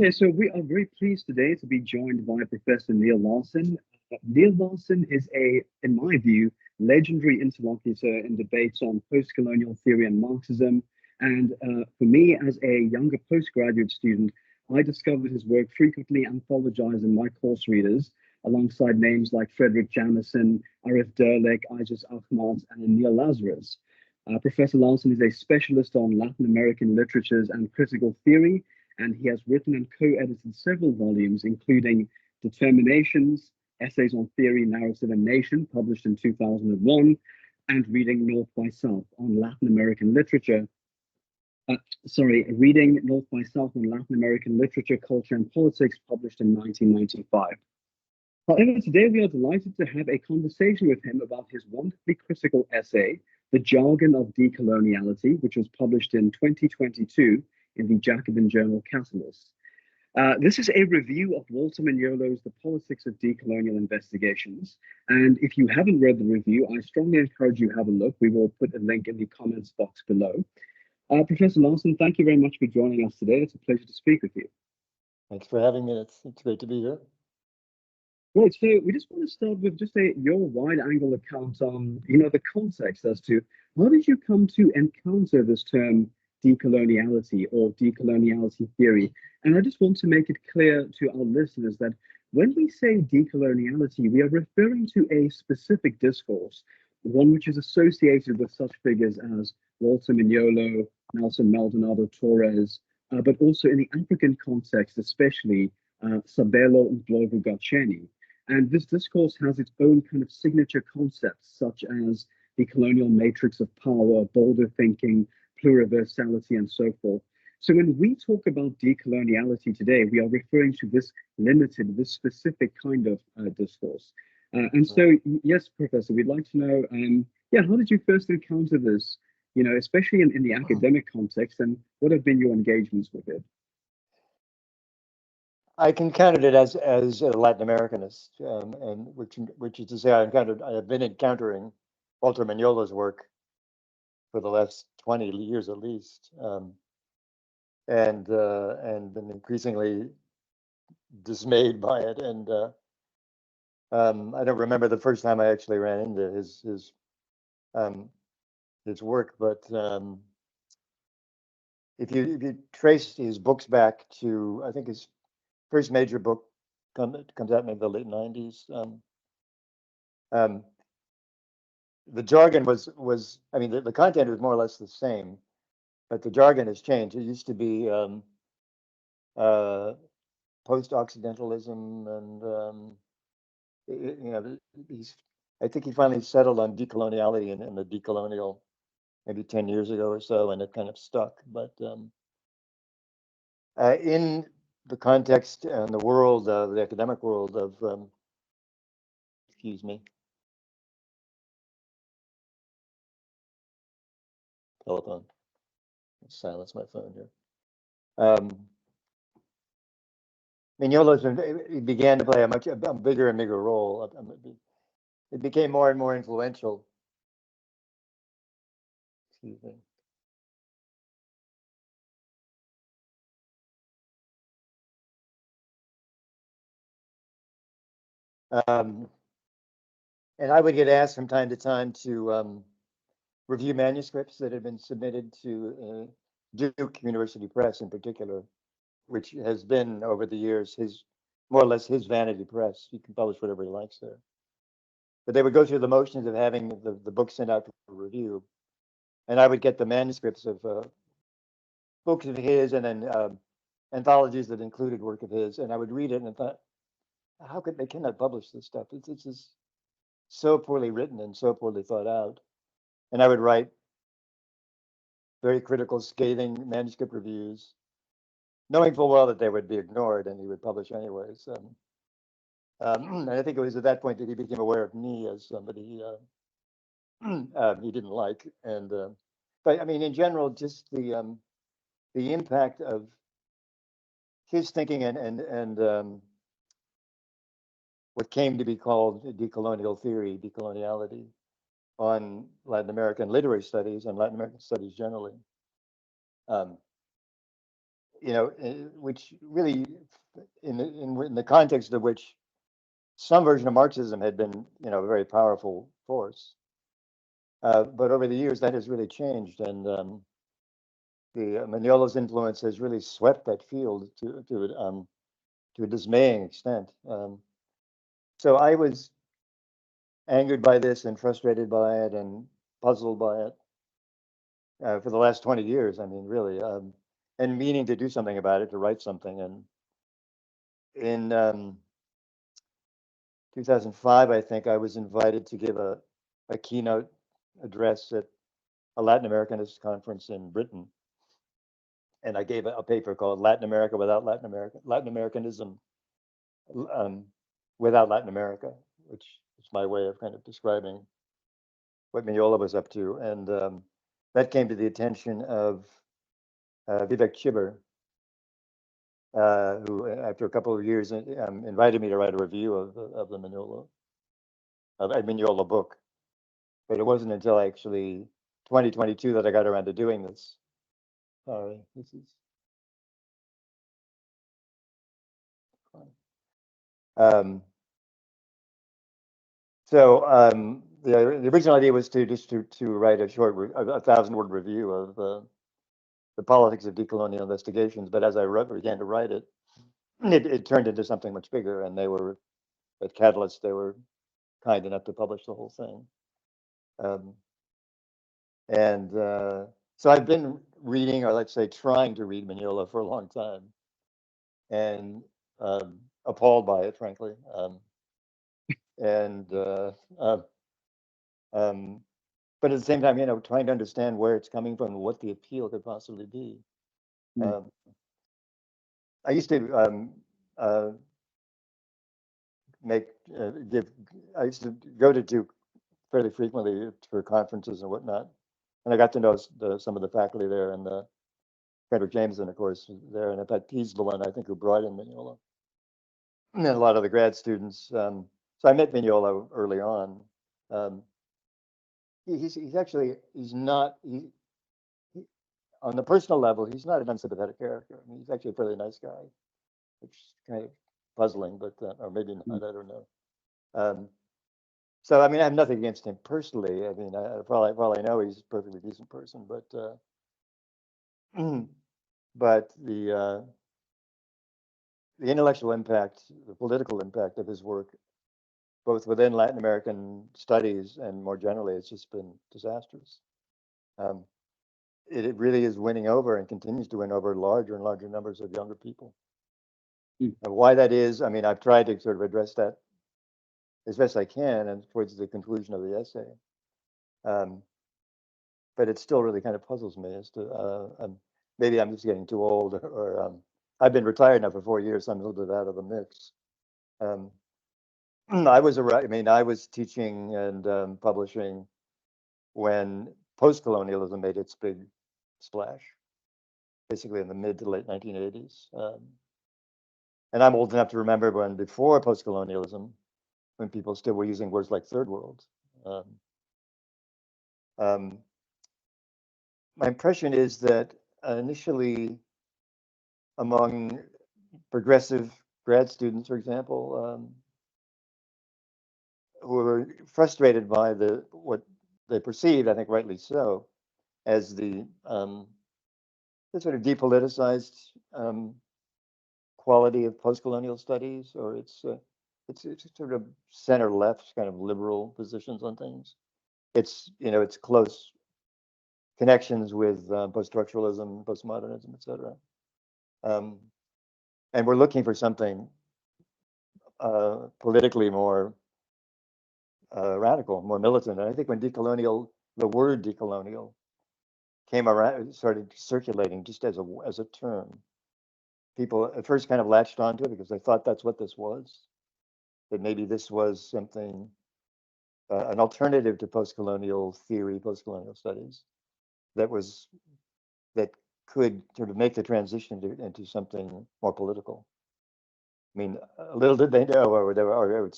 Okay, so we are very pleased today to be joined by Professor Neil Larsen. Neil Larsen is in my view, legendary interlocutor in debates on post-colonial theory and Marxism. And for me, as a younger postgraduate student, I discovered his work frequently anthologized in my course readers, alongside names like Frederick Jamison, Arif Derlich, Ijaz Ahmad, and Neil Lazarus. Professor Larsen is a specialist on Latin American literatures and critical theory, and he has written and co-edited several volumes, including Determinations, Essays on Theory, Narrative, and Nation, published in 2001, and Reading North by South on Latin American Literature. Reading North by South on Latin American Literature, Culture, and Politics, published in 1995. However, today we are delighted to have a conversation with him about his wonderfully critical essay, The Jargon of Decoloniality, which was published in 2022 in the Jacobin journal Catalyst. This is a review of Walter Mignolo's The Politics of Decolonial Investigations. And if you haven't read the review, I strongly encourage you to have a look. We will put a link in the comments box below. Professor Larsen, thank you very much for joining us today. It's a pleasure to speak with you. Thanks for having me. It's great to be here. Right, so we just want to start with just your wide-angle account on, the context as to how did you come to encounter this term decoloniality or decoloniality theory? And I just want to make it clear to our listeners that when we say decoloniality, we are referring to a specific discourse, one which is associated with such figures as Walter Mignolo, Nelson Maldonado Torres, but also in the African context, especially Sabelo and Glover Garceni. And this discourse has its own kind of signature concepts, such as the colonial matrix of power, bolder thinking, pluriversality, and so forth. So when we talk about decoloniality today, we are referring to this limited, this specific kind of discourse. And so, yes, Professor, we'd like to know, how did you first encounter this, especially in the academic context, and what have been your engagements with it? I encountered it as a Latin Americanist, and which is to say, I have been encountering Walter Mignolo's work for the last 20 years at least, and been increasingly dismayed by it. And I don't remember the first time I actually ran into his work, but if you trace his books back to, I think his first major book comes out in the late 90s. The jargon was I mean, the content was more or less the same, but the jargon has changed. It used to be post-Occidentalism, and I think he finally settled on decoloniality in the decolonial maybe 10 years ago or so, and it kind of stuck. But in the context and the world of the academic world of telephone. Silence my phone here. Mignolo began to play a bigger and bigger role. It became more and more influential. Excuse me. And I would get asked from time to time to review manuscripts that had been submitted to Duke University Press in particular, which has been over the years more or less his vanity press. He can publish whatever he likes there. But they would go through the motions of having the book sent out for review, and I would get the manuscripts of books of his, and then anthologies that included work of his, and I would read it and I thought, how could they cannot publish this stuff? It's just so poorly written and so poorly thought out. And I would write very critical, scathing manuscript reviews, knowing full well that they would be ignored and he would publish anyways. And I think it was at that point that he became aware of me as somebody he didn't like. And but I mean, in general, just the impact of his thinking and what came to be called decolonial theory, decoloniality, on Latin American literary studies and Latin American studies generally. which really, in the context of which some version of Marxism had been, a very powerful force. But over the years, that has really changed, and the Mignolo's influence has really swept that field to a dismaying extent. So I was angered by this and frustrated by it and puzzled by it for the last 20 years. I mean, really, and meaning to do something about it, to write something. And in 2005, I think I was invited to give a keynote address at a Latin Americanist conference in Britain. And I gave a paper called Latin America Without Latin America, Latin Americanism without Latin America, which is my way of kind of describing what Mignolo was up to. And that came to the attention of Vivek Chibber, who, after a couple of years, invited me to write a review of the Mignolo book. But it wasn't until actually 2022 that I got around to doing this. Sorry, this is. So the original idea was to write a short, 1,000-word review of the Politics of Decolonial Investigations. But as I began to write it, it turned into something much bigger. And they were at Catalyst. They were kind enough to publish the whole thing. So I've been reading, or let's say trying to read Mignolo for a long time, and appalled by it, frankly. But at the same time, trying to understand where it's coming from and what the appeal could possibly be. I used to I used to go to Duke fairly frequently for conferences and whatnot, and I got to know some of the faculty there, and Frederick Jameson, of course, was there, and in fact, he's the one I think who brought in Mignolo, and then a lot of the grad students. So I met Mignolo early on. He's not on the personal level, he's not an unsympathetic character. I mean, he's actually a fairly nice guy, which is kind of puzzling, but or maybe not, I don't know. So I mean, I have nothing against him personally. I mean, for all I know, he's a perfectly decent person, but the intellectual impact, the political impact of his work, both within Latin American studies and more generally, it's just been disastrous. It really is winning over and continues to win over larger and larger numbers of younger people. And why that is, I mean, I've tried to sort of address that as best I can, and towards the conclusion of the essay. But it still really kind of puzzles me as to maybe I'm just getting too old, or I've been retired now for 4 years, so I'm a little bit out of the mix. I was teaching and publishing when post-colonialism made its big splash, basically in the mid to late 1980s. And I'm old enough to remember when, before post-colonialism, when people still were using words like third world. My impression is that initially, among progressive grad students, for example, who were frustrated by what they perceived, I think rightly so, as the sort of depoliticized quality of post-colonial studies, or it's sort of center-left kind of liberal positions on things. It's close connections with post-structuralism, postmodernism, etc. And we're looking for something politically more radical, more militant. And I think when the word decolonial came around, started circulating just as a term, people at first kind of latched onto it because they thought that's what this was, that maybe this was something, an alternative to post-colonial theory, post-colonial studies, that could sort of make the transition into something more political. I mean, little did they know, or they were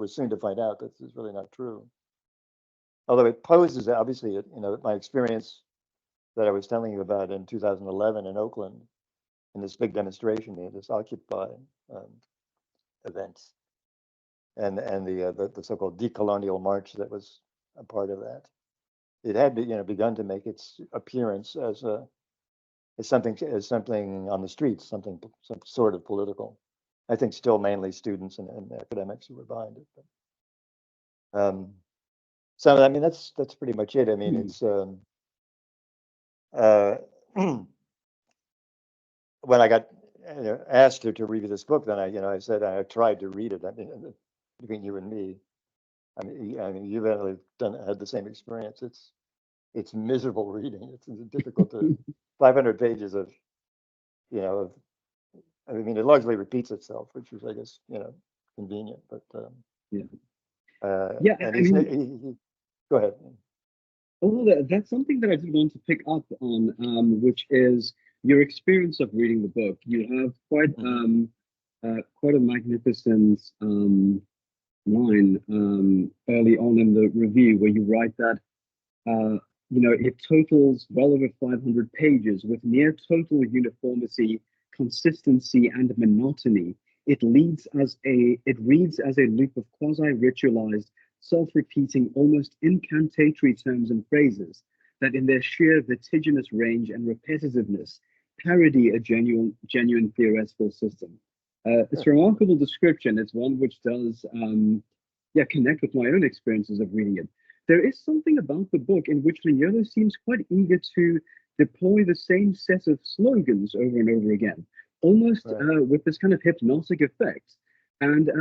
soon to find out that this is really not true. Although it poses, obviously, my experience that I was telling you about in 2011 in Oakland in this big demonstration, this Occupy event, and the so-called decolonial march that was a part of that. It had begun to make its appearance as something on the streets, some sort of political. I think still mainly students and academics who were behind it. But, so I mean that's pretty much it. I mean it's when I got asked to review this book, then I said I tried to read it. I mean, between you and me, I mean you've had the same experience. It's miserable reading. It's difficult to 500 pages of I mean it largely repeats itself, which is I guess convenient. But Yeah, and I mean, he go ahead. that's something that I did want to pick up on, which is your experience of reading the book. You have quite a magnificent line early on in the review where you write that it totals well over 500 pages with near total uniformity, consistency, and monotony. It reads as a loop of quasi-ritualized, self-repeating, almost incantatory terms and phrases that in their sheer vertiginous range and repetitiveness parody a genuine theoretical system. It's a remarkable description. It's one which does connect with my own experiences of reading it. There is something about the book in which Mignolo seems quite eager to deploy the same set of slogans over and over again, almost with this kind of hypnotic effect. And I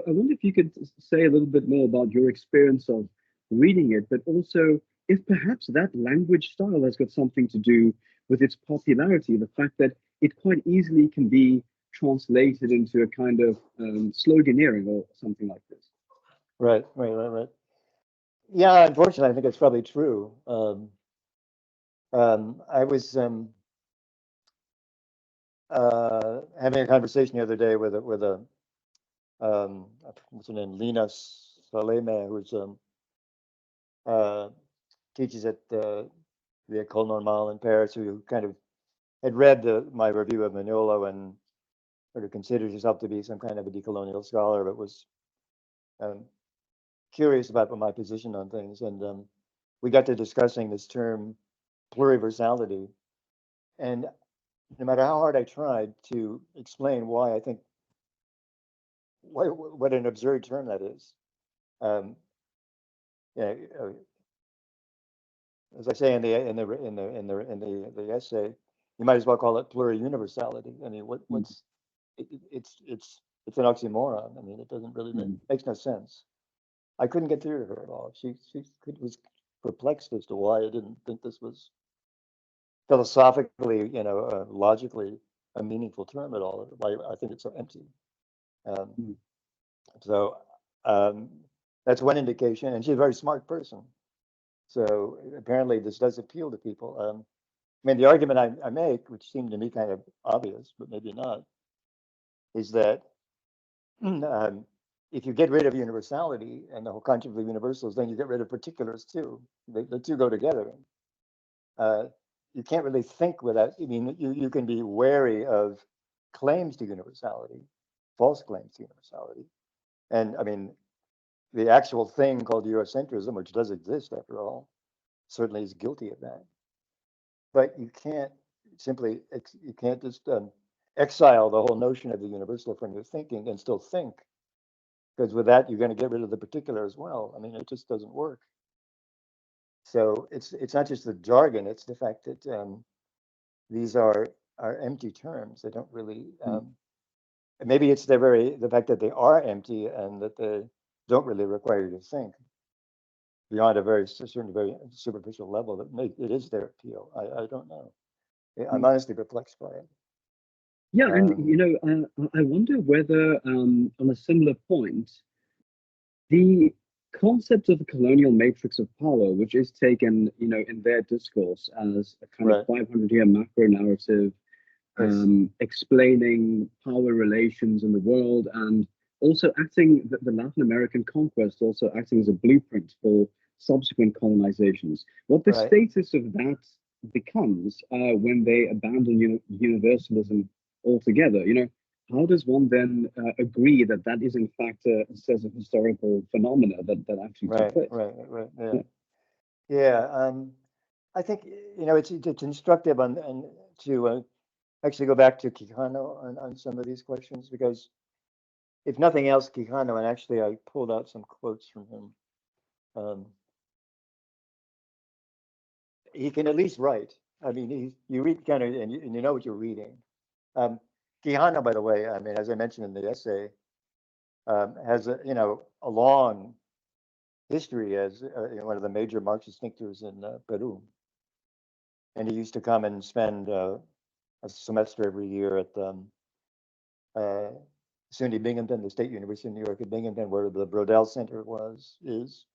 wonder if you could say a little bit more about your experience of reading it, but also if perhaps that language style has got something to do with its popularity, the fact that it quite easily can be translated into a kind of sloganeering or something like this. Right. Yeah, unfortunately, I think it's probably true. I was having a conversation the other day with a what's her name, Lina Saleme, who's teaches at the École Normale in Paris, who kind of had read my review of Mignolo and sort of considers herself to be some kind of a decolonial scholar, but was curious about my position on things. And we got to discussing this term pluriversality. And no matter how hard I tried to explain why I think what an absurd term that is, as I say in the essay, you might as well call it pluriuniversality. I mean, what's it's an oxymoron. I mean, it doesn't really makes no sense. I couldn't get through to her at all. She was perplexed as to why I didn't think this was philosophically, logically a meaningful term at all. Why I think it's so empty. So that's one indication, and she's a very smart person. So apparently this does appeal to people. I mean, the argument I make, which seemed to me kind of obvious, but maybe not, is that if you get rid of universality and the whole concept of universals, then you get rid of particulars too. The two go together. You can't really think without, I mean, you can be wary of claims to universality, false claims to universality. And I mean, the actual thing called Eurocentrism, which does exist after all, certainly is guilty of that. But you can't just exile the whole notion of the universal from your thinking and still think, because with that you're going to get rid of the particular as well. I mean, it just doesn't work. So it's not just the jargon; it's the fact that these are empty terms. They don't really. Maybe it's the fact that they are empty and that they don't really require you to think beyond a very superficial level. That it is their appeal. I don't know. I'm honestly perplexed by it. Yeah, and I wonder whether, on a similar point, the concept of the colonial matrix of power, which is taken, in their discourse as a kind of 500-year macro narrative, explaining power relations in the world, and also acting the Latin American conquest, also acting as a blueprint for subsequent colonizations. What the status of that becomes when they abandon universalism altogether. How does one then agree that that is in fact a set of historical phenomena that actually took Right, place? right. Yeah, Yeah. yeah. I think it's instructive on to actually go back to Quijano on some of these questions, because if nothing else, Quijano, and actually I pulled out some quotes from him. He can at least write. I mean, you read kind of, and you know what you're reading. Quijano, by the way, I mean, as I mentioned in the essay, has a long history as one of the major Marxist thinkers in Peru, and he used to come and spend a semester every year at uh, SUNY Binghamton, the State University of New York at Binghamton, where the Brodel Center is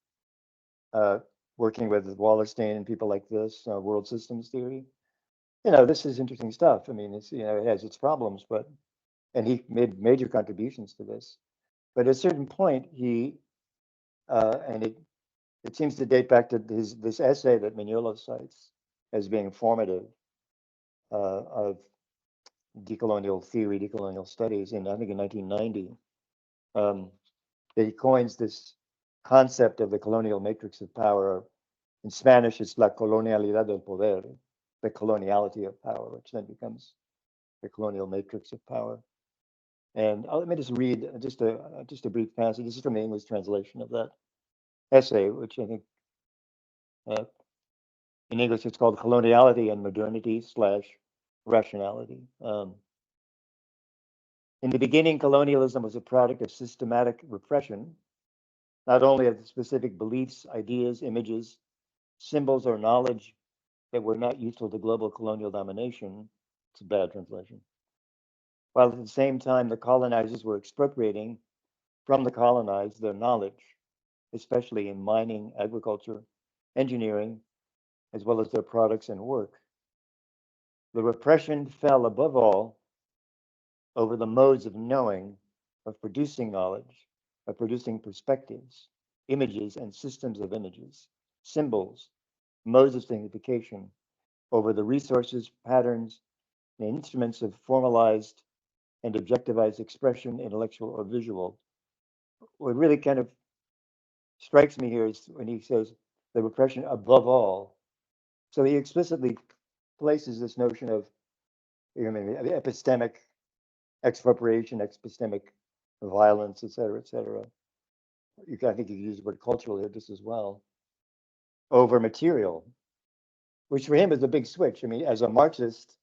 uh, working with Wallerstein and people like this, world systems theory. This is interesting stuff. I mean, it has its problems, and he made major contributions to this. But at a certain point, and it seems to date back to this essay that Mignolo cites as being formative of decolonial theory, decolonial studies, and I think in 1990, that he coins this concept of the colonial matrix of power. In Spanish, it's la colonialidad del poder, the coloniality of power, which then becomes the colonial matrix of power. And let me just read just a brief passage. This is from the English translation of that essay, which I think uh, in English it's called Coloniality and Modernity / Rationality. In the beginning, colonialism was a product of systematic repression, not only of the specific beliefs, ideas, images, symbols, or knowledge that were not useful to global colonial domination. It's a bad translation. While at the same time, the colonizers were expropriating from the colonized their knowledge, especially in mining, agriculture, engineering, as well as their products and work. The repression fell above all over the modes of knowing, of producing knowledge, of producing perspectives, images, and systems of images, symbols, modes of signification, over the resources, patterns, and instruments of formalized and objectivized expression, intellectual or visual. What really kind of strikes me here is when he says the repression above all. So he explicitly places this notion of epistemic expropriation, epistemic violence, et cetera, et cetera. I think you use the word cultural here just as well, over material, which for him is a big switch. I mean, as a Marxist,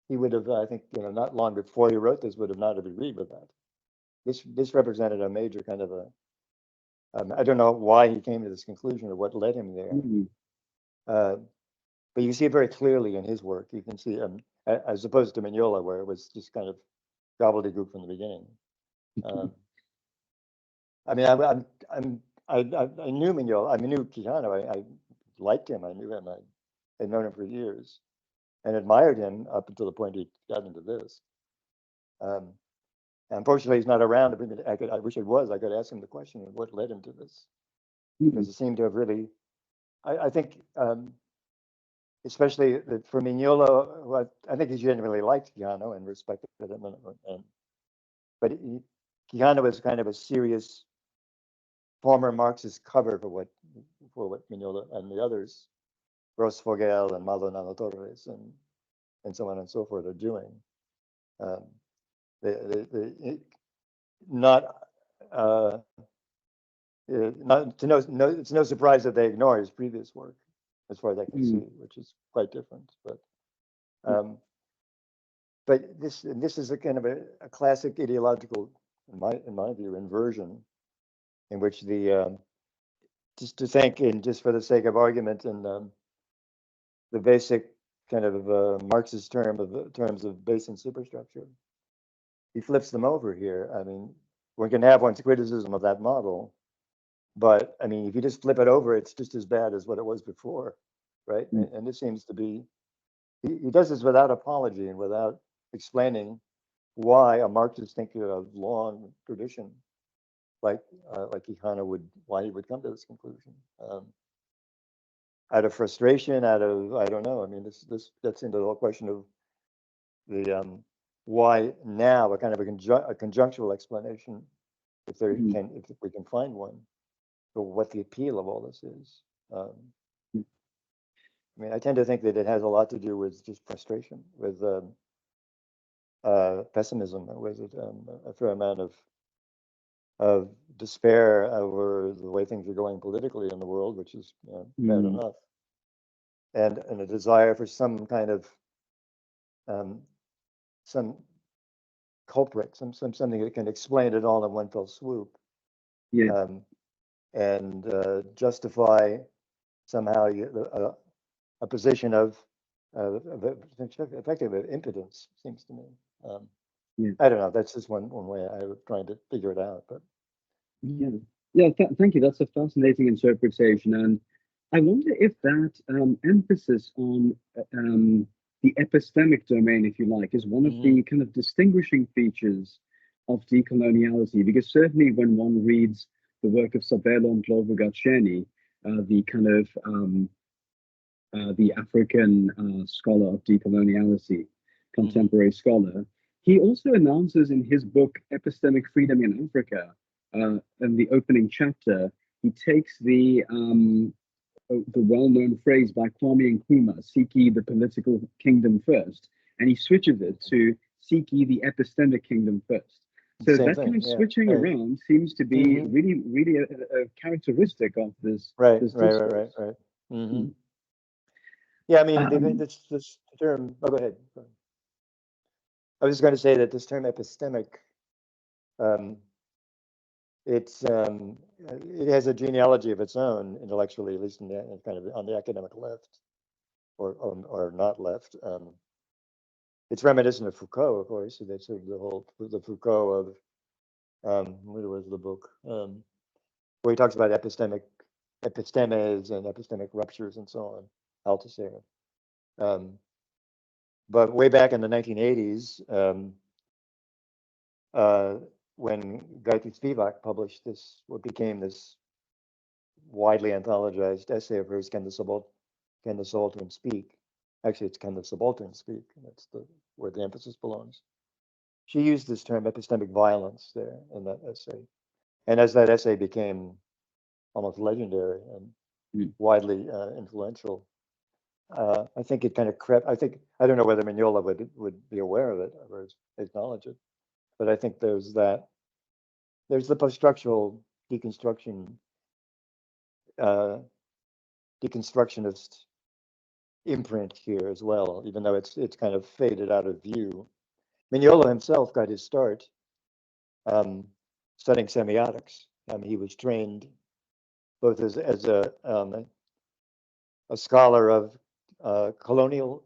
he would have, I think, not long before he wrote this, would have not have agreed with that. This represented a major kind of I don't know why he came to this conclusion or what led him there. But you see it very clearly in his work. You can see, as opposed to Mignolo, where it was just kind of gobbledygook from the beginning. I mean, I knew Mignolo. I knew Quijano. I liked him. I knew him. I'd known him for years and admired him up until the point he got into this. Unfortunately, he's not around. I wish it was. I could ask him the question of what led him to this, because it seemed to have really. I think, especially for Mignolo, who I think he genuinely liked Quijano and respected him, but Quijano was kind of a serious former Marxist cover for what Mignolo and the others, Ross Fogel and Maldonado Torres and so on and so forth are doing. Not it's no surprise that they ignore his previous work, as far as I can see, which is quite different. But this is a kind of a classic ideological, in my view, inversion, in which just to think, and just for the sake of argument, and the basic kind of Marxist terms of base and superstructure, he flips them over here. I mean, one can have one's criticism of that model, but I mean, if you just flip it over, it's just as bad as what it was before, right? And this seems to be, he does this without apology and without explaining why a Marxist thinker of long tradition, like Quijano why he would come to this conclusion. Out of frustration, out of, I don't know. I mean, this gets into the whole question of the why now, a kind of a conjunctural explanation, if we can find one, for what the appeal of all this is. I mean, I tend to think that it has a lot to do with just frustration, with pessimism, with a fair amount of despair over the way things are going politically in the world, which is bad enough, and a desire for some kind of some culprit, something that can explain it all in one fell swoop, and justify somehow a position of effective impotence, seems to me. I don't know. That's just one way I was trying to figure it out. But thank you. That's a fascinating interpretation, and I wonder if that emphasis on the epistemic domain, if you like, is one of the kind of distinguishing features of decoloniality. Because certainly, when one reads the work of Sabelo and Cheney, the kind of the African scholar of decoloniality, contemporary scholar, he also announces in his book Epistemic Freedom in Africa, in the opening chapter, he takes the well-known phrase by Kwame Nkrumah, "Seek ye the political kingdom first," and he switches it to "Seek ye the epistemic kingdom first." So that kind of switching around seems to be really a characteristic of this. Right. Mm. Yeah, I mean, this term. Oh, go ahead. I was going to say that this term epistemic, it has a genealogy of its own intellectually, at least in the kind of on the academic left, or not left. It's reminiscent of Foucault, of course. So that's sort of the Foucault of what was the book where he talks about epistemes and epistemic ruptures and so on, Althusser. But way back in the 1980s, when Gayatri Spivak published what became this widely anthologized essay of hers, Can the Subaltern Speak? Actually, it's Can the Subaltern Speak? And that's where the emphasis belongs. She used this term epistemic violence there in that essay. And as that essay became almost legendary and widely influential, I think it kind of crept. I don't know whether Mignolo would be aware of it or acknowledge it, but I think there's the post-structural deconstructionist imprint here as well, even though it's kind of faded out of view. Mignolo himself got his start studying semiotics. He was trained both as a scholar of colonial,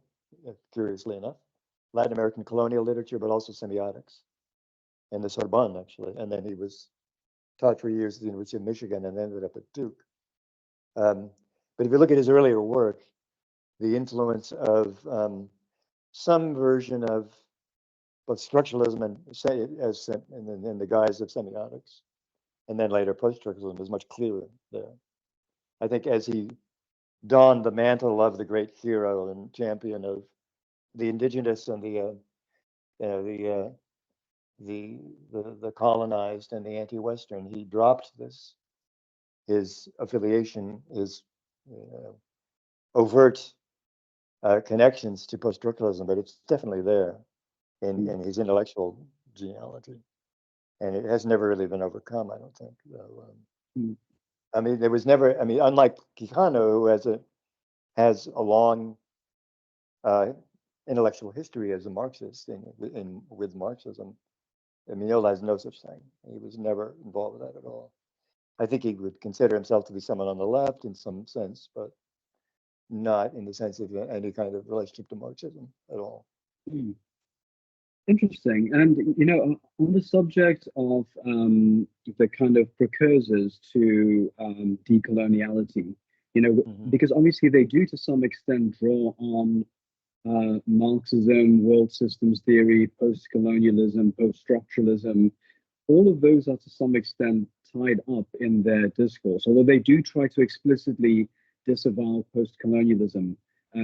curiously enough, Latin American colonial literature, but also semiotics in the Sorbonne, actually. And then he was taught for years at the University of Michigan and ended up at Duke. But if you look at his earlier work, the influence of some version of both structuralism and in the guise of semiotics, and then later post-structuralism is much clearer there. I think as he donned the mantle of the great hero and champion of the indigenous and the colonized and the anti-Western, he dropped his affiliation, his overt connections to post-structuralism, but it's definitely there in his intellectual genealogy, and it has never really been overcome, I don't think. I mean, there was never. I mean, unlike Quijano, who has a long intellectual history as a Marxist with Marxism, Mignolo has no such thing. He was never involved with that at all. I think he would consider himself to be someone on the left in some sense, but not in the sense of any kind of relationship to Marxism at all. Interesting. And, on the subject of the kind of precursors to decoloniality, because obviously they do to some extent draw on Marxism, world systems theory, post-colonialism, post-structuralism. All of those are to some extent tied up in their discourse, although they do try to explicitly disavow post-colonialism,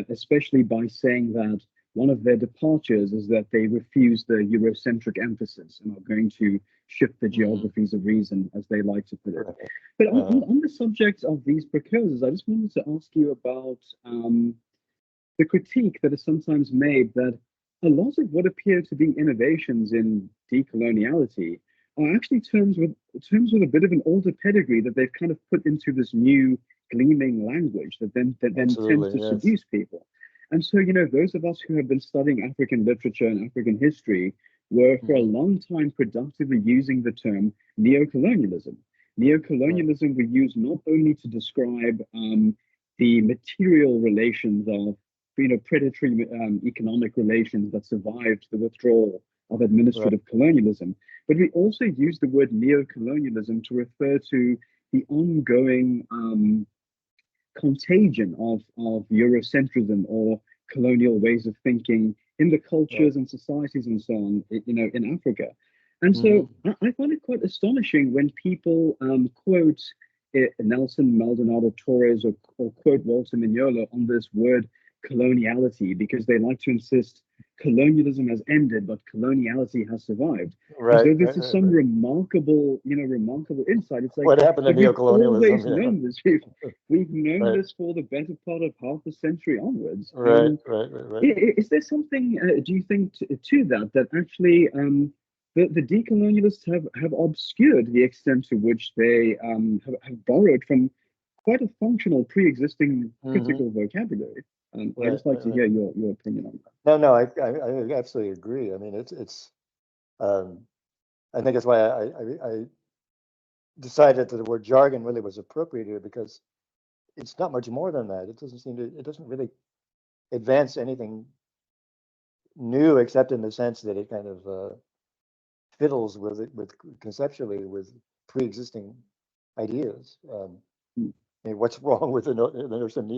especially by saying that one of their departures is that they refuse the Eurocentric emphasis and are going to shift the geographies of reason, as they like to put it. But on the subject of these precursors, I just wanted to ask you about the critique that is sometimes made that a lot of what appear to be innovations in decoloniality are actually terms with a bit of an older pedigree that they've kind of put into this new gleaming language that then tends to seduce people. And so, those of us who have been studying African literature and African history were for a long time productively using the term neocolonialism. Neocolonialism we use not only to describe the material relations of predatory economic relations that survived the withdrawal of administrative colonialism, but we also use the word neocolonialism to refer to the ongoing contagion of Eurocentrism or colonial ways of thinking in the cultures and societies and so on, in Africa. And so I find it quite astonishing when people quote Nelson Maldonado Torres or quote Walter Mignolo on this word coloniality, because they like to insist colonialism has ended, but coloniality has survived. So this is some remarkable insight. It's like, what happened to neocolonialism? We've always known this. We've known this for the better part of half a century onwards. Right. Is there something, do you think, to that actually the decolonialists have obscured the extent to which they have borrowed from quite a functional pre-existing critical vocabulary? I'd just like to hear your opinion on that. No, I absolutely agree. I mean, it's I think that's why I decided that the word jargon really was appropriate here, because it's not much more than that. It doesn't really advance anything new, except in the sense that it kind of fiddles with conceptually with pre-existing ideas. What's wrong with the notion of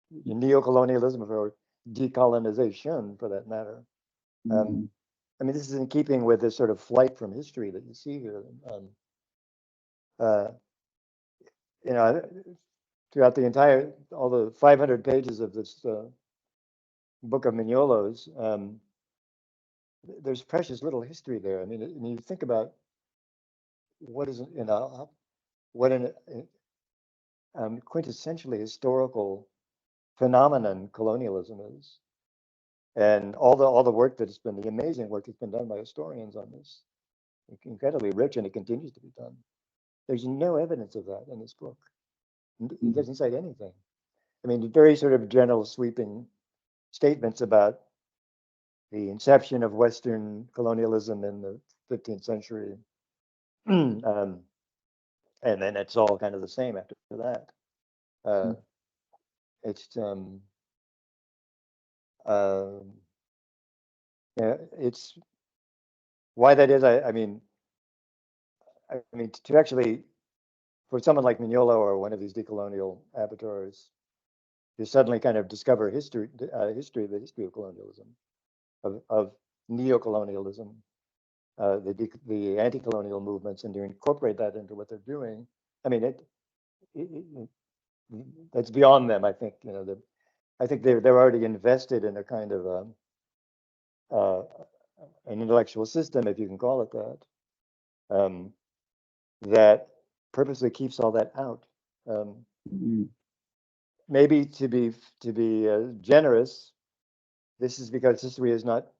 neocolonialism or decolonization, for that matter? I mean, this is in keeping with this sort of flight from history that you see here. Throughout all the 500 pages of this book of Mignolo's, there's precious little history there. I mean, you think about what is what an quintessentially historical phenomenon colonialism is, and all the work that's been, the amazing work that's been done by historians on this, incredibly rich, and it continues to be done. There's no evidence of that in this book. It doesn't cite anything. I mean, very sort of general sweeping statements about the inception of Western colonialism in the 15th century, and then it's all kind of the same after that. It's why that is. I mean, to actually, for someone like Mignolo or one of these decolonial avatars, to suddenly kind of discover the history of colonialism, of neocolonialism, the anti-colonial movements, and to incorporate that into what they're doing. I mean, that's beyond them. I think I think they're already invested in a kind of an intellectual system, if you can call it that, that purposely keeps all that out. Maybe to be generous, this is because history has not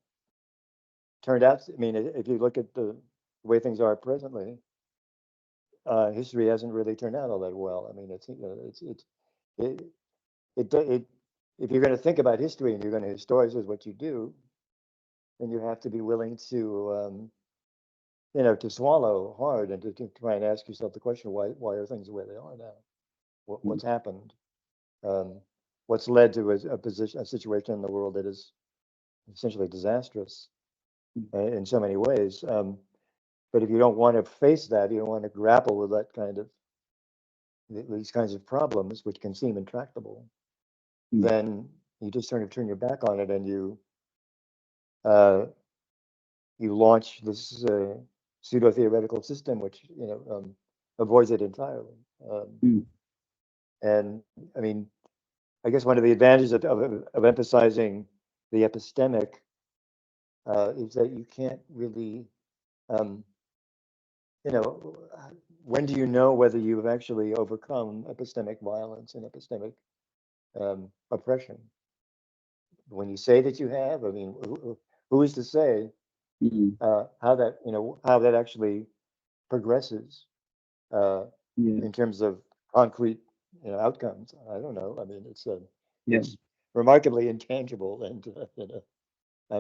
turned out. I mean, if you look at the way things are presently, history hasn't really turned out all that well. I mean, if you're going to think about history and you're going to historicize what you do, then you have to be willing to to swallow hard and to try and ask yourself the question, why are things the way they are now? What's happened? What's led to a situation in the world that is essentially disastrous in so many ways? But if you don't want to face that, you don't want to grapple with that kind of these kinds of problems, which can seem intractable, then you just sort of turn your back on it, and you launch this pseudo-theoretical system, which avoids it entirely. And I mean, I guess one of the advantages of emphasizing the epistemic is that you can't really, you know, when do you know whether you've actually overcome epistemic violence and epistemic oppression? When you say that you have, I mean, who is to say Mm. how that, you know, how that actually progresses Yeah. in terms of concrete, you know, outcomes? I don't know. I mean, Yeah. it's remarkably intangible, and you know,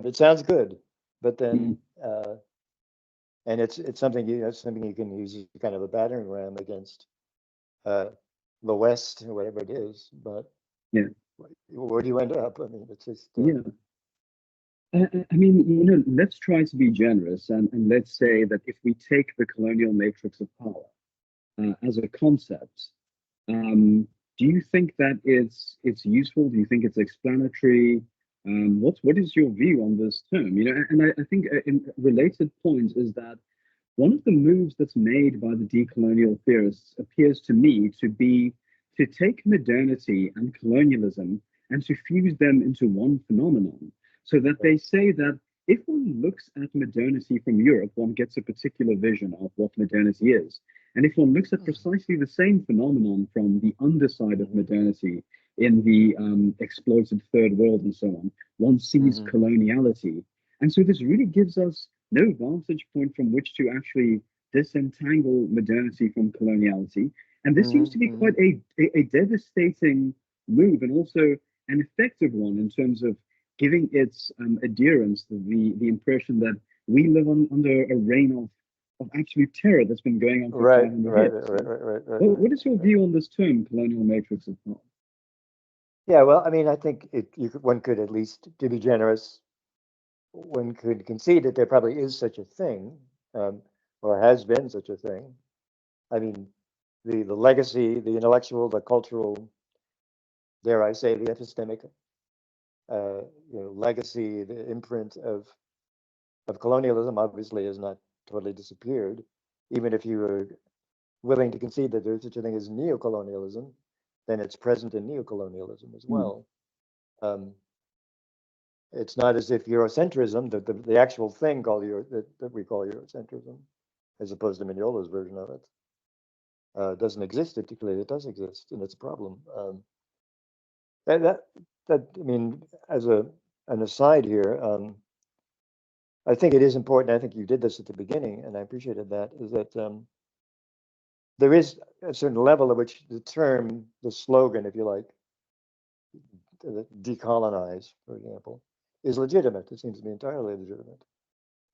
it sounds good, but Mm. then and it's something it's something you can use as kind of a battering ram against the West or whatever it is. But Yeah. where do you end up? I mean, it's just Yeah. I mean, let's try to be generous and let's say that if we take the colonial matrix of power as a concept, um, do you think that it's useful? Do you think it's explanatory? What is your view on this term? And I think in related point is that one of the moves that's made by the decolonial theorists appears to me to be to take modernity and colonialism and to fuse them into one phenomenon. So that they say that if one looks at modernity from Europe, one gets a particular vision of what modernity is. And if one looks at precisely the same phenomenon from the underside of modernity in the exploited third world and so on, one sees coloniality. And so this really gives us no vantage point from which to actually disentangle modernity from coloniality. And this seems to be quite a devastating move and also an effective one in terms of giving its adherents the impression that we live under a reign of absolute terror that's been going on for 500 years. What is your view on this term, colonial matrix of power? Yeah, well, I mean, I think one could at least, to be generous, one could concede that there probably is such a thing, or has been such a thing. I mean, the legacy, the intellectual, the cultural, dare I say, the epistemic, legacy, the imprint of colonialism obviously has not totally disappeared. Even if you are willing to concede that there's such a thing as neocolonialism, then it's present in neocolonialism as Mm. well. It's not as if Eurocentrism, the actual thing called that we call Eurocentrism, as opposed to Mignolo's version of it, doesn't exist. It clearly it does exist, and it's a problem. That I mean, as an aside here, I think it is important. I think you did this at the beginning, and I appreciated that. Is that there is a certain level at which the term, the slogan, if you like, decolonize, for example, is legitimate. It seems to be entirely legitimate.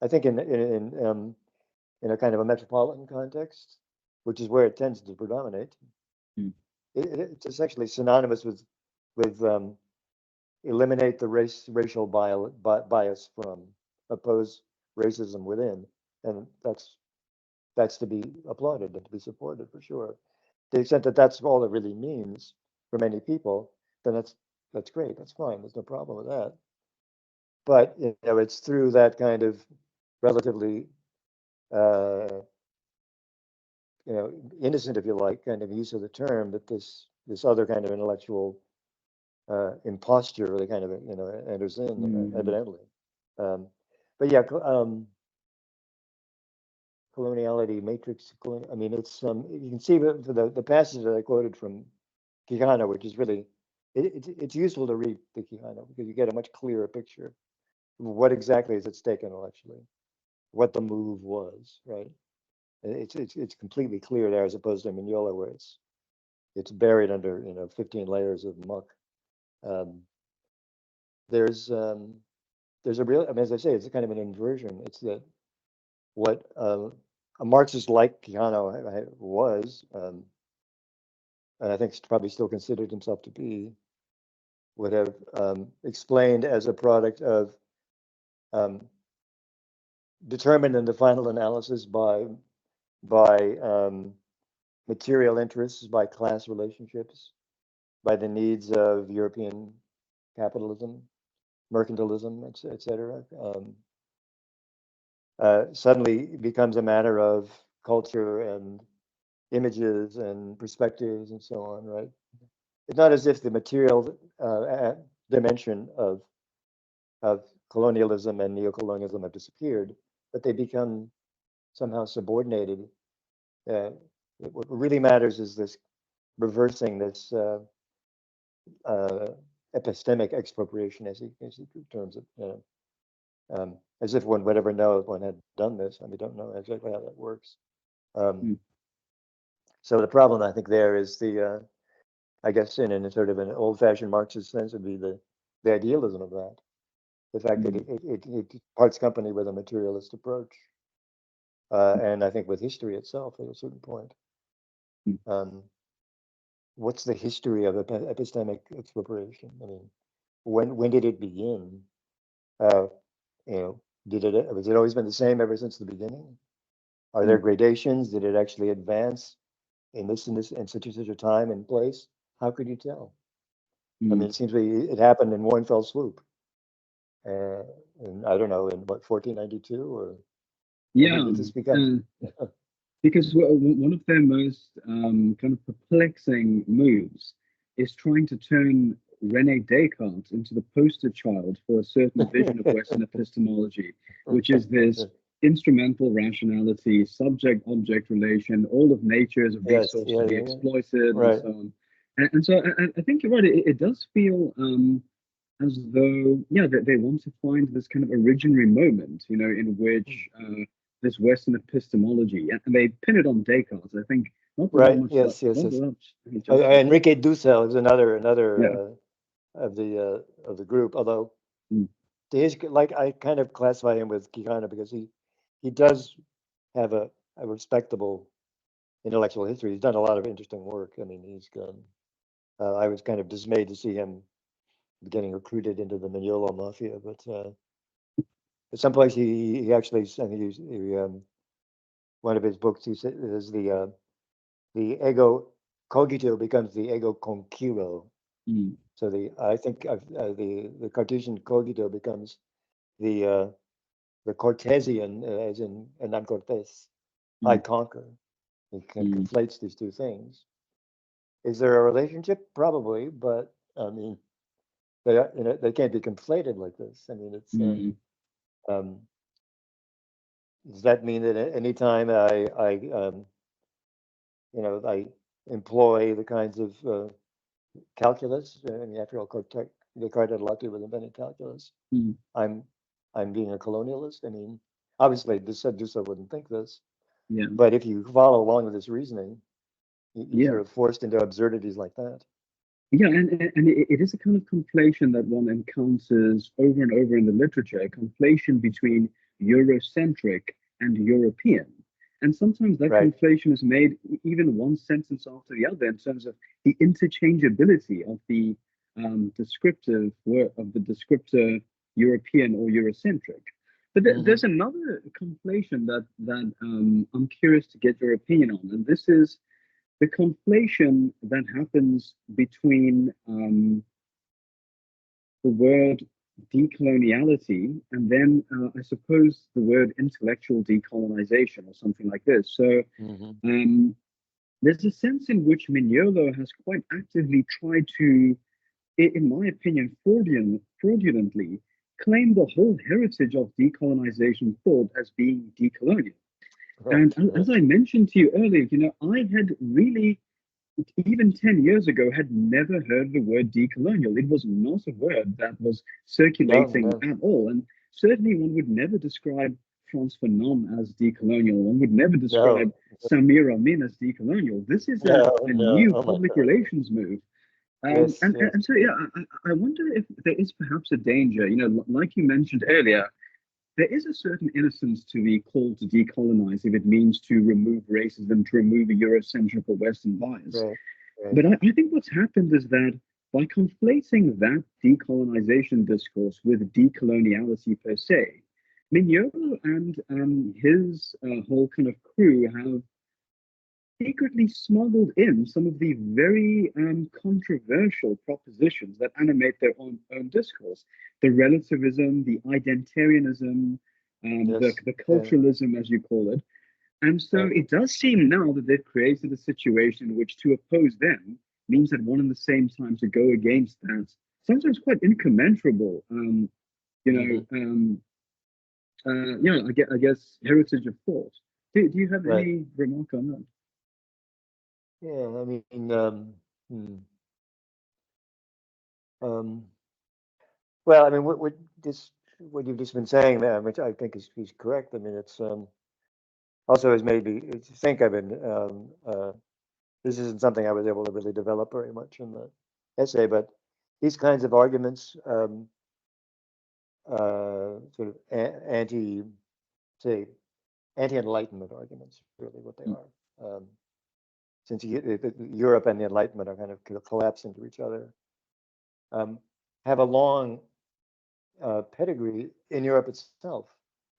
I think in a kind of a metropolitan context, which is where it tends to predominate, Mm. it's essentially synonymous with eliminate the racial bias from, oppose racism within, and that's to be applauded and to be supported for sure. To the extent that that's all it really means for many people, then that's great. That's fine. There's no problem with that. But it's through that kind of relatively innocent, if you like, kind of use of the term that this other kind of intellectual imposture really kind of enters in evidently. But yeah, coloniality matrix. I mean, it's you can see the passage that I quoted from Quijano, which is really it's useful to read the Quijano because you get a much clearer picture of what exactly is at stake intellectually, what the move was, right? It's completely clear there as opposed to Mignolo, where it's buried under 15 layers of muck. There's a real, I mean, as I say, it's a kind of an inversion. It's that what a Marxist like Quijano was, and I think probably still considered himself to be, would have explained as a product of determined in the final analysis by material interests, by class relationships, by the needs of European capitalism, mercantilism, etc. Suddenly becomes a matter of culture and images and perspectives and so on, right? It's not as if the material dimension of of colonialism and neocolonialism have disappeared, but they become somehow subordinated. What really matters is this reversing this epistemic expropriation, as he terms it, as if one would ever know if one had done this, and we don't know exactly how that works. So the problem, I think, there is the, I guess, in a sort of an old-fashioned Marxist sense, would be the idealism of that, the fact that it parts company with a materialist approach, and I think with history itself at a certain point. What's the history of epistemic expropriation? I mean, when did it begin? Was it always been the same ever since the beginning? Are there gradations? Did it actually advance in this and such and such a time and place? How could you tell? I mean, it seems it happened in one fell swoop. And I don't know, in what, 1492 or? Yeah, did this become? because one of their most kind of perplexing moves is trying to turn René Descartes into the poster child for a certain vision of Western epistemology, which is this instrumental rationality, subject-object relation, all of nature is a resource to be exploited, and so on. And so I think you're right. It does feel as though, that they want to find this kind of originary moment, in which this Western epistemology, and they pin it on Descartes. I think not much. Yes. Enrique Dussel is another of the group. Although I kind of classify him with Quijano because he does have a respectable intellectual history. He's done a lot of interesting work. I mean, I was kind of dismayed to see him getting recruited into the Mignolo mafia, but at some place he actually, I think one of his books he said is the ego cogito becomes the ego conquiro. So I think the Cartesian cogito becomes the Cartesian, as in Hernan Cortés, I conquer. He conflates these two things. Is there a relationship? Probably, but I mean, they can't be conflated like this. I mean, it's does that mean that anytime I employ the kinds of calculus, I mean, after all, Descartes had a lot to do with inventing calculus, I'm being a colonialist? I mean, obviously, Dussel wouldn't think this, but if you follow along with this reasoning, you're sort of forced into absurdities like that. Yeah, and it is a kind of conflation that one encounters over and over in the literature, a conflation between Eurocentric and European. And sometimes that conflation is made even one sentence after the other in terms of the interchangeability of the descriptive word of the descriptor European or Eurocentric. But there's another conflation that I'm curious to get your opinion on, and this is the conflation that happens between the word decoloniality and then I suppose the word intellectual decolonization or something like this. So there's a sense in which Mignolo has quite actively tried to, in my opinion, fraudulently claim the whole heritage of decolonization thought as being decolonial. And as I mentioned to you earlier, I had really, even 10 years ago, had never heard the word decolonial. It was not a word that was circulating at all. And certainly one would never describe Frantz Fanon as decolonial. One would never describe Samir Amin as decolonial. This is a new public relations move. And so, I wonder if there is perhaps a danger, like you mentioned earlier, there is a certain innocence to the call to decolonize if it means to remove racism, to remove a Eurocentric or Western bias. But I think what's happened is that by conflating that decolonization discourse with decoloniality per se, Mignolo and his whole kind of crew have secretly smuggled in some of the very controversial propositions that animate their own discourse. The relativism, the identitarianism, the culturalism, as you call it. And so it does seem now that they've created a situation in which to oppose them means at one and the same time to go against that, sometimes quite incommensurable You Hmm. yeah, I guess heritage of thought. Do you have Right. any remark on that? Yeah. I mean, hmm, um, well, I mean, what you've just been saying there, which I think is correct. I mean, it's also has made me think. I've been this isn't something I was able to really develop very much in the essay, but these kinds of arguments, sort of anti, say, anti-enlightenment arguments, really what they are. Since Europe and the Enlightenment are kind of collapse into each other, um, have a long pedigree in Europe itself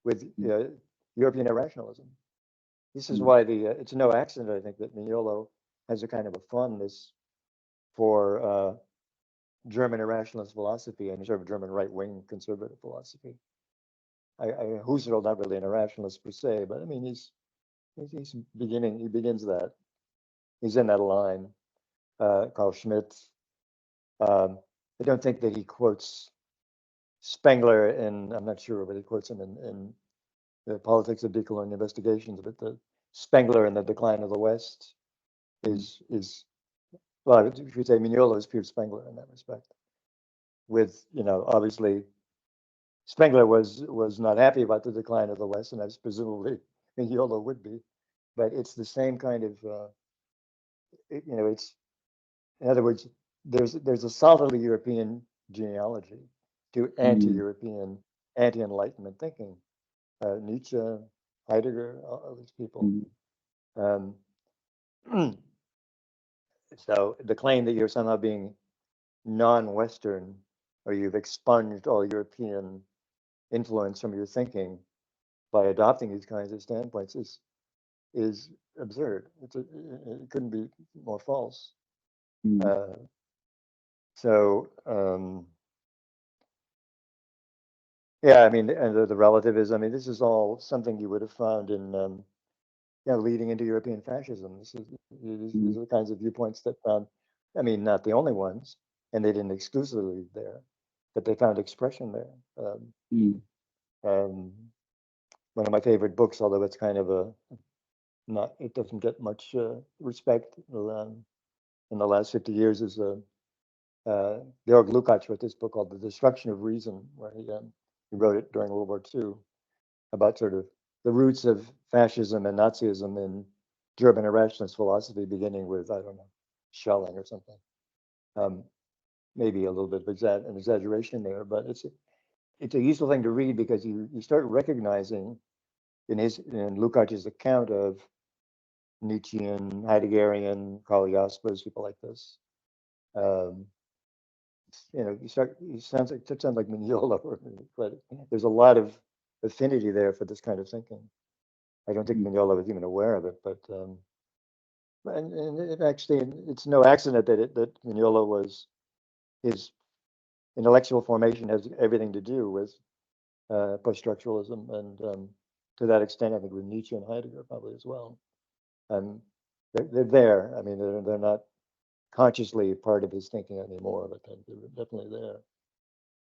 with European irrationalism. This is Mm, why it's no accident, I think, that Mignolo has a kind of a fondness for German irrationalist philosophy and sort of German right-wing conservative philosophy. Husserl, not really an irrationalist per se, but I mean, he begins that. He's in that line. Carl Schmitt. I don't think that he quotes Spengler, and I'm not sure whether he quotes him in the Politics of Decolonial Investigations, but the Spengler and the Decline of the West mm, is well, if you say Mignolo is pure Spengler in that respect. With obviously Spengler was not happy about the decline of the West, and as presumably Mignolo would be, but it's the same kind of it's in other words there's a solidly European genealogy to mm, anti-European, anti-Enlightenment thinking. Nietzsche, Heidegger, all these people. mm, Um, so the claim that you're somehow being non-Western or you've expunged all European influence from your thinking by adopting these kinds of standpoints is absurd. It couldn't be more false. mm, Uh, so yeah, I mean, and the relativism. I mean, this is all something you would have found in leading into European fascism. These mm, are the kinds of viewpoints that found. I mean, not the only ones, and they didn't exclusively lead there, but they found expression there. mm, Um, one of my favorite books, although it's kind of a not, it doesn't get much respect in the last 50 years, is Georg Lukács wrote this book called The Destruction of Reason, where he wrote it during World War II about sort of the roots of fascism and Nazism in German irrationalist philosophy, beginning with, I don't know, Schelling or something. Um, Maybe a little bit of an exaggeration there, but it's a useful thing to read because you start recognizing in Lukács's account of Nietzschean, Heideggerian, Karl Jaspers, people like this. Um, it sounds like Mignolo, but there's a lot of affinity there for this kind of thinking. I don't think mm, Mignolo was even aware of it, but and it actually, it's no accident that Mignolo was his intellectual formation has everything to do with post-structuralism, and to that extent, I think with Nietzsche and Heidegger probably as well. And they're there. I mean, they're not consciously part of his thinking anymore, but they're definitely there.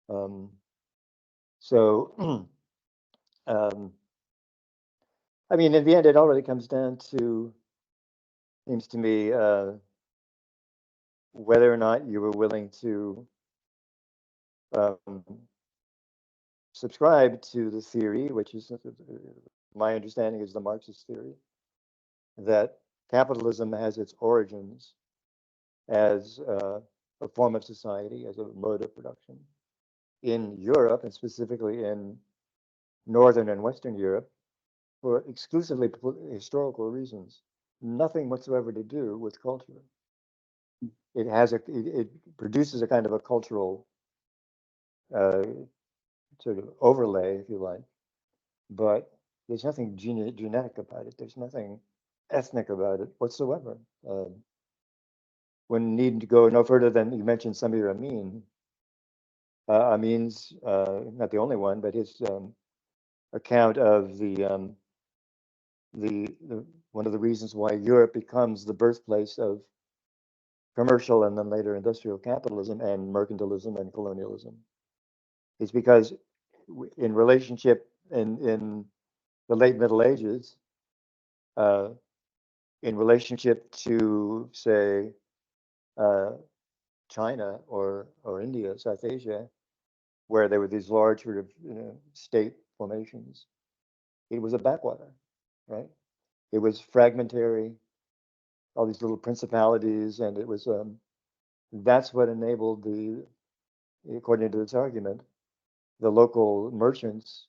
Um, so, um, I mean, in the end, it all really comes down to, seems to me, whether or not you were willing to um, subscribe to the theory, which is my understanding is the Marxist theory, that capitalism has its origins as a form of society, as a mode of production in Europe, and specifically in Northern and Western Europe, for exclusively historical reasons, nothing whatsoever to do with culture. It produces a kind of a cultural uh, sort of overlay, if you like, but there's nothing genetic about it. There's nothing ethnic about it whatsoever. When need to go no further than you mentioned Samir Amin. Amin's not the only one, but his account of the one of the reasons why Europe becomes the birthplace of commercial and then later industrial capitalism and mercantilism and colonialism is because in relationship in the late Middle Ages, in relationship to, say, China or India, South Asia, where there were these large sort of state formations, it was a backwater, right? It was fragmentary, all these little principalities, and it was that's what enabled according to this argument, the local merchants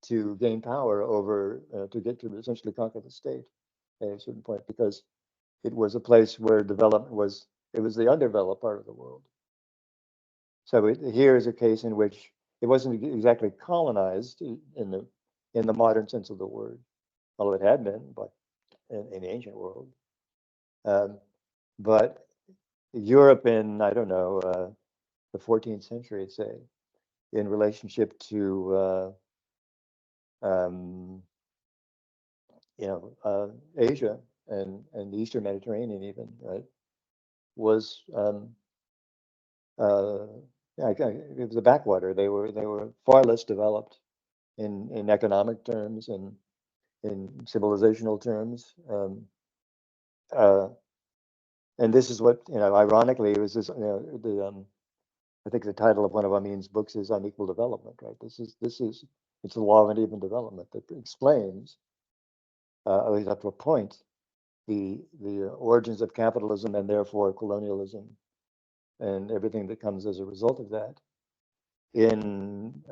to gain power over, to get to essentially conquer the state at a certain point, because it was a place where development was, it was the undeveloped part of the world. So here is a case in which it wasn't exactly colonized in the modern sense of the word, although it had been, but in the ancient world. But Europe in, I don't know, the 14th century, say, in relationship to Asia and the Eastern Mediterranean, even, right, was it was a backwater. They were far less developed in economic terms and in civilizational terms. And this is what, ironically, it was this, I think the title of one of Amin's books is Unequal Development, right? It's the law of uneven development that explains, at least up to a point, the origins of capitalism and therefore colonialism and everything that comes as a result of that in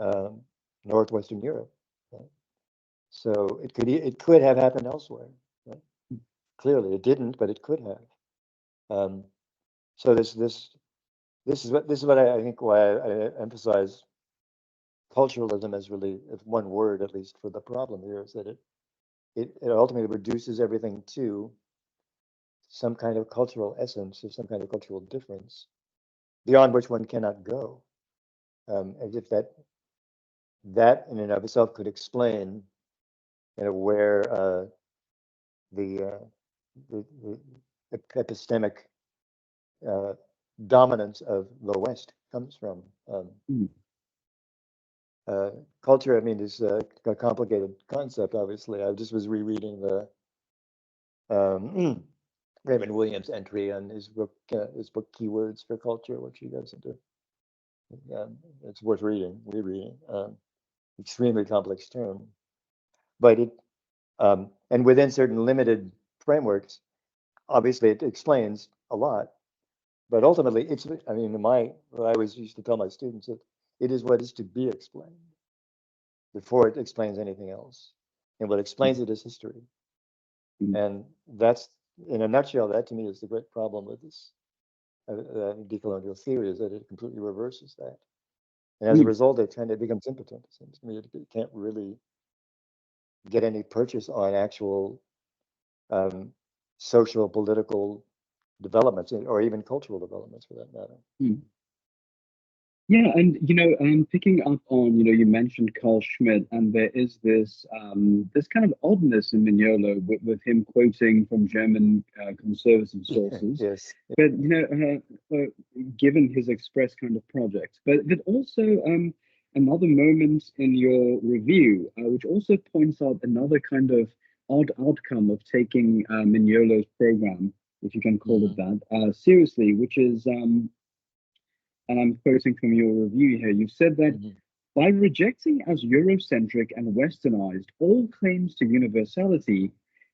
Northwestern Europe. Right? So it could have happened elsewhere. Right? Clearly, it didn't, but it could have. So this is what I think why I emphasize culturalism as really as one word, at least for the problem here, is that it ultimately reduces everything to some kind of cultural essence or some kind of cultural difference beyond which one cannot go, as if that in and of itself could explain, where the epistemic dominance of the West comes from. Culture, I mean, is a complicated concept. Obviously, I just was rereading the Raymond Williams entry on his book Keywords for Culture, which he goes into. It's worth rereading. Extremely complex term, but it and within certain limited frameworks, obviously it explains a lot. But ultimately, I mean, what I always used to tell my students, that it is what is to be explained before it explains anything else, and what explains it is history. And that's, in a nutshell, that to me is the great problem with this decolonial theory, is that it completely reverses that. And as a result, it becomes impotent. It seems to me it can't really get any purchase on actual social, political developments, or even cultural developments, for that matter. Yeah, and picking up on, you mentioned Carl Schmitt, and there is this this kind of oddness in Mignolo with him quoting from German conservative sources. Yes. But given his express kind of project, but also another moment in your review, which also points out another kind of odd outcome of taking Mignolo's program, if you can call it that, seriously, which is and I'm quoting from your review here, you said that by rejecting as Eurocentric and westernized all claims to universality,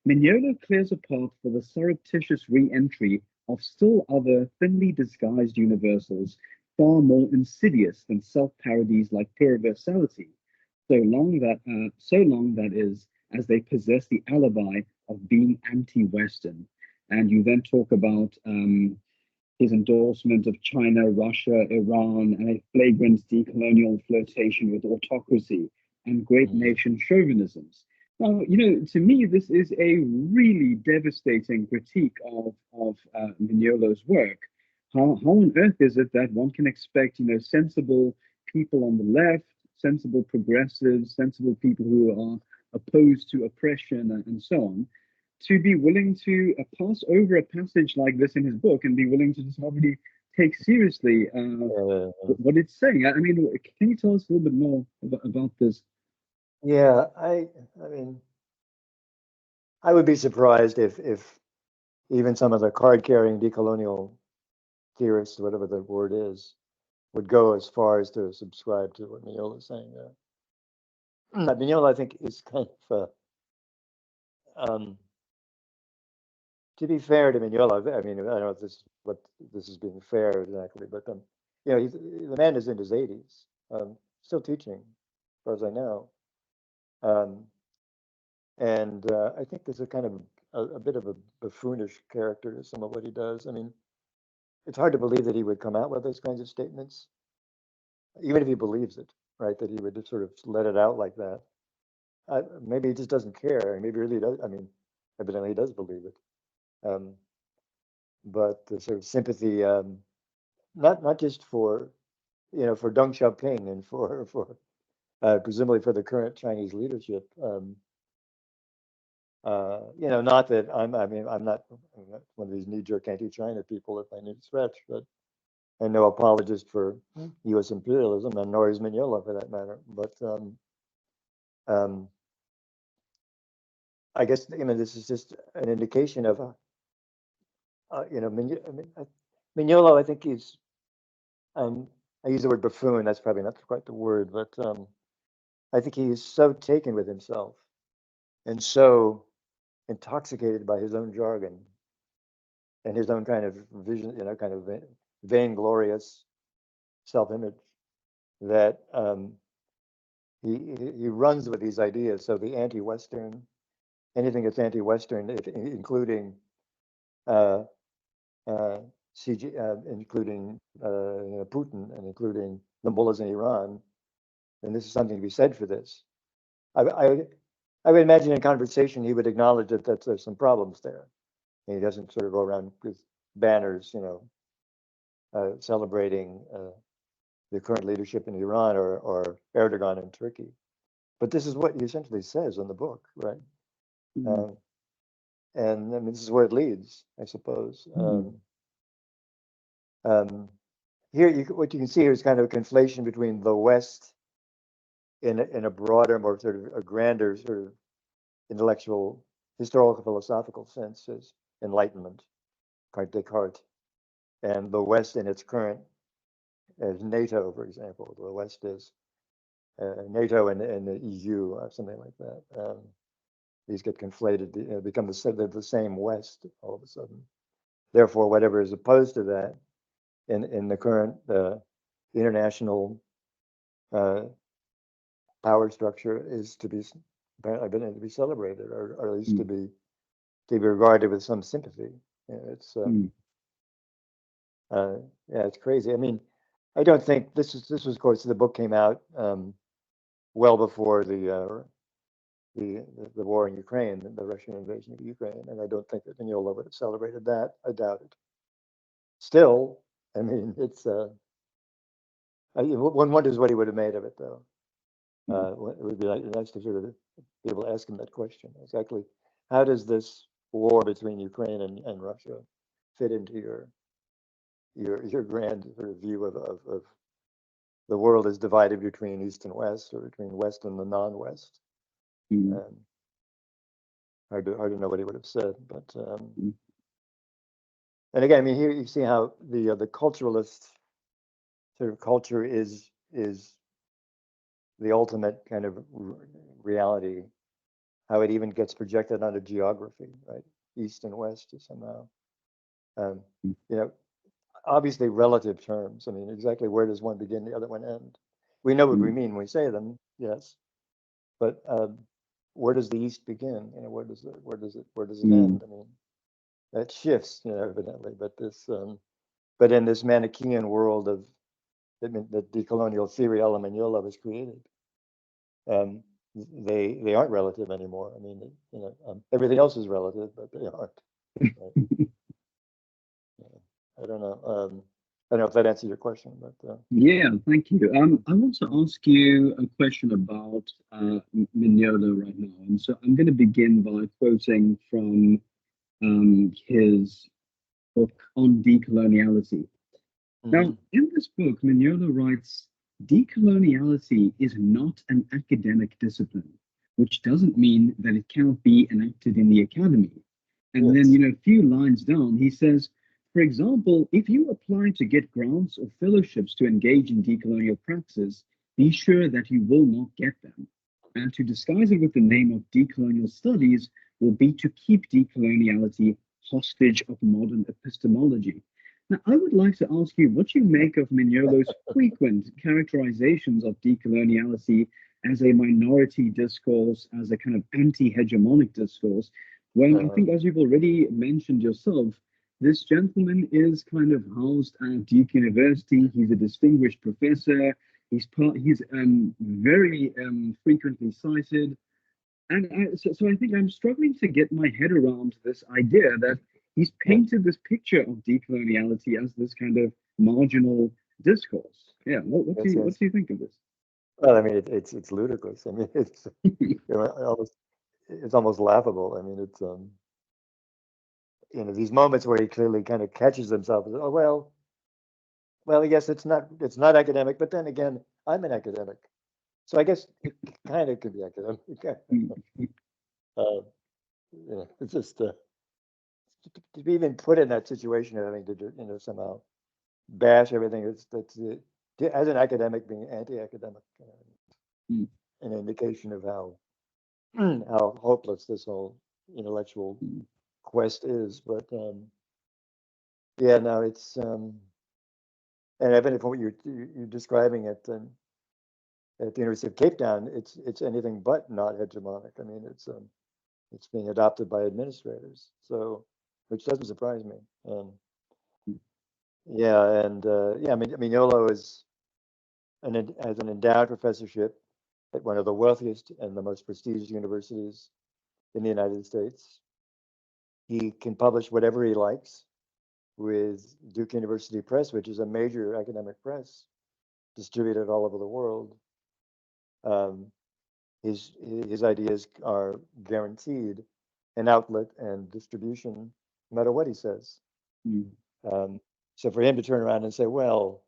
Mignolo clears a path for the surreptitious re-entry of still other thinly disguised universals, far more insidious than self-parodies like pluriversality, so long that is, as they possess the alibi of being anti-Western. And you then talk about his endorsement of China, Russia, Iran, and a flagrant decolonial flirtation with autocracy and great nation chauvinisms. Now, to me, this is a really devastating critique of Mignolo's work. How on earth is it that one can expect, sensible people on the left, sensible progressives, sensible people who are opposed to oppression and so on, to be willing to pass over a passage like this in his book and be willing to just not really take seriously what it's saying. I mean, can you tell us a little bit more about this? Yeah, I mean, I would be surprised if even some of the card-carrying decolonial theorists, whatever the word is, would go as far as to subscribe to what Mignolo is saying there. Mignolo, I think, is kind of, to be fair to Mignolo, I mean, I don't know if this is being fair exactly, but you know, the man is in his 80s, still teaching, as far as I know, and I think there's a kind of a bit of a buffoonish character to some of what he does. I mean, it's hard to believe that he would come out with those kinds of statements, even if he believes it, right? That he would just sort of let it out like that. Maybe he just doesn't care. Maybe he really does. I mean, evidently he does believe it. But the sort of sympathy, not just for, you know, for Deng Xiaoping and for presumably for the current Chinese leadership. You know, not that I'm not one of these knee-jerk anti-China people if I need to stretch, but I'm no apologist for U.S. imperialism, and nor is Mignolo for that matter. But I guess, you know, this is just an indication of, you know, Mignolo, I think he's, I use the word buffoon, that's probably not quite the word, but I think he's so taken with himself and so intoxicated by his own jargon and his own kind of vision, you know, kind of vainglorious self-image that he runs with these ideas. So the anti-Western, anything that's anti-Western, including including you know, Putin and including the mullahs in Iran, and this is something to be said for this. I would imagine in conversation he would acknowledge that there's some problems there. And he doesn't sort of go around with banners, you know, celebrating the current leadership in Iran or Erdogan in Turkey. But this is what he essentially says in the book, right? Mm. And I mean, this is where it leads, I suppose. Here, what you can see here is kind of a conflation between the West in a broader, more sort of a grander sort of intellectual, historical, philosophical sense as Enlightenment, Descartes, and the West in its current, as NATO, for example. The West is NATO and the EU, or something like that. These get conflated, you know, become the same West all of a sudden. Therefore, whatever is opposed to that in the current international power structure is to be apparently to be celebrated, or at least to be regarded with some sympathy. You know, it's yeah, it's crazy. I mean, I don't think this was, of course, the book came out well before the war in Ukraine, the Russian invasion of Ukraine, and I don't think that Mignolo would have celebrated that. I doubt it. Still, I mean, it's one wonders what he would have made of it, though. It would be nice to sort of be able to ask him that question. Exactly, how does this war between Ukraine and Russia fit into your grand sort of view of the world is divided between East and West, or between West and the non-West? Hard to know what he would have said, but and again, I mean, here you see how the culturalist sort of culture is the ultimate kind of reality. How it even gets projected onto geography, right? East and West is somehow, you know, obviously relative terms. I mean, exactly where does one begin, the other one end? We know what we mean when we say them, yes, but where does the East begin? You know, where does it end? I mean, that shifts, you know, evidently. But this, but in this Manichaean world of that decolonial theory Mignolo has created, they aren't relative anymore. I mean, you know, everything else is relative, but they aren't. Right? I don't know. I don't know if that answers your question, but Yeah, thank you. I want to ask you a question about Mignolo right now, and so I'm going to begin by quoting from his book on decoloniality. Now, Hmm. in this book, Mignolo writes, decoloniality is not an academic discipline, which doesn't mean that it cannot be enacted in the academy. And then, Yes. a few lines down, he says, for example, if you apply to get grants or fellowships to engage in decolonial practices, be sure that you will not get them. And to disguise it with the name of decolonial studies will be to keep decoloniality hostage of modern epistemology. Now, I would like to ask you what you make of Mignolo's frequent characterizations of decoloniality as a minority discourse, as a kind of anti-hegemonic discourse, when I Uh, think, as you've already mentioned yourself, this gentleman is kind of housed at Duke University. He's a distinguished professor. He's very frequently cited. And so I think I'm struggling to get my head around this idea that he's yeah. painted this picture of decoloniality as this kind of marginal discourse. Yeah, Yes, what yes. do you think of this? Well, I mean, it's ludicrous. I mean, it's almost it's almost laughable. I mean, it's these moments where he clearly kind of catches himself. Oh well, yes, it's not academic, but then again, I'm an academic, so I guess it kind of could be academic. uh, it's just to be even put in that situation of having to somehow bash everything. As an academic being anti-academic, an indication of how how hopeless this whole intellectual quest is. But yeah, no, it's and even if what you're describing at the University of Cape Town, it's anything but not hegemonic. I mean, it's being adopted by administrators, so which doesn't surprise me. Yeah, and yeah, I mean, Mignolo is has an endowed professorship at one of the wealthiest and the most prestigious universities in the United States. He can publish whatever he likes with Duke University Press, which is a major academic press distributed all over the world. Um, his ideas are guaranteed an outlet and distribution, no matter what he says. Mm, Um, so for him to turn around and say, "Well,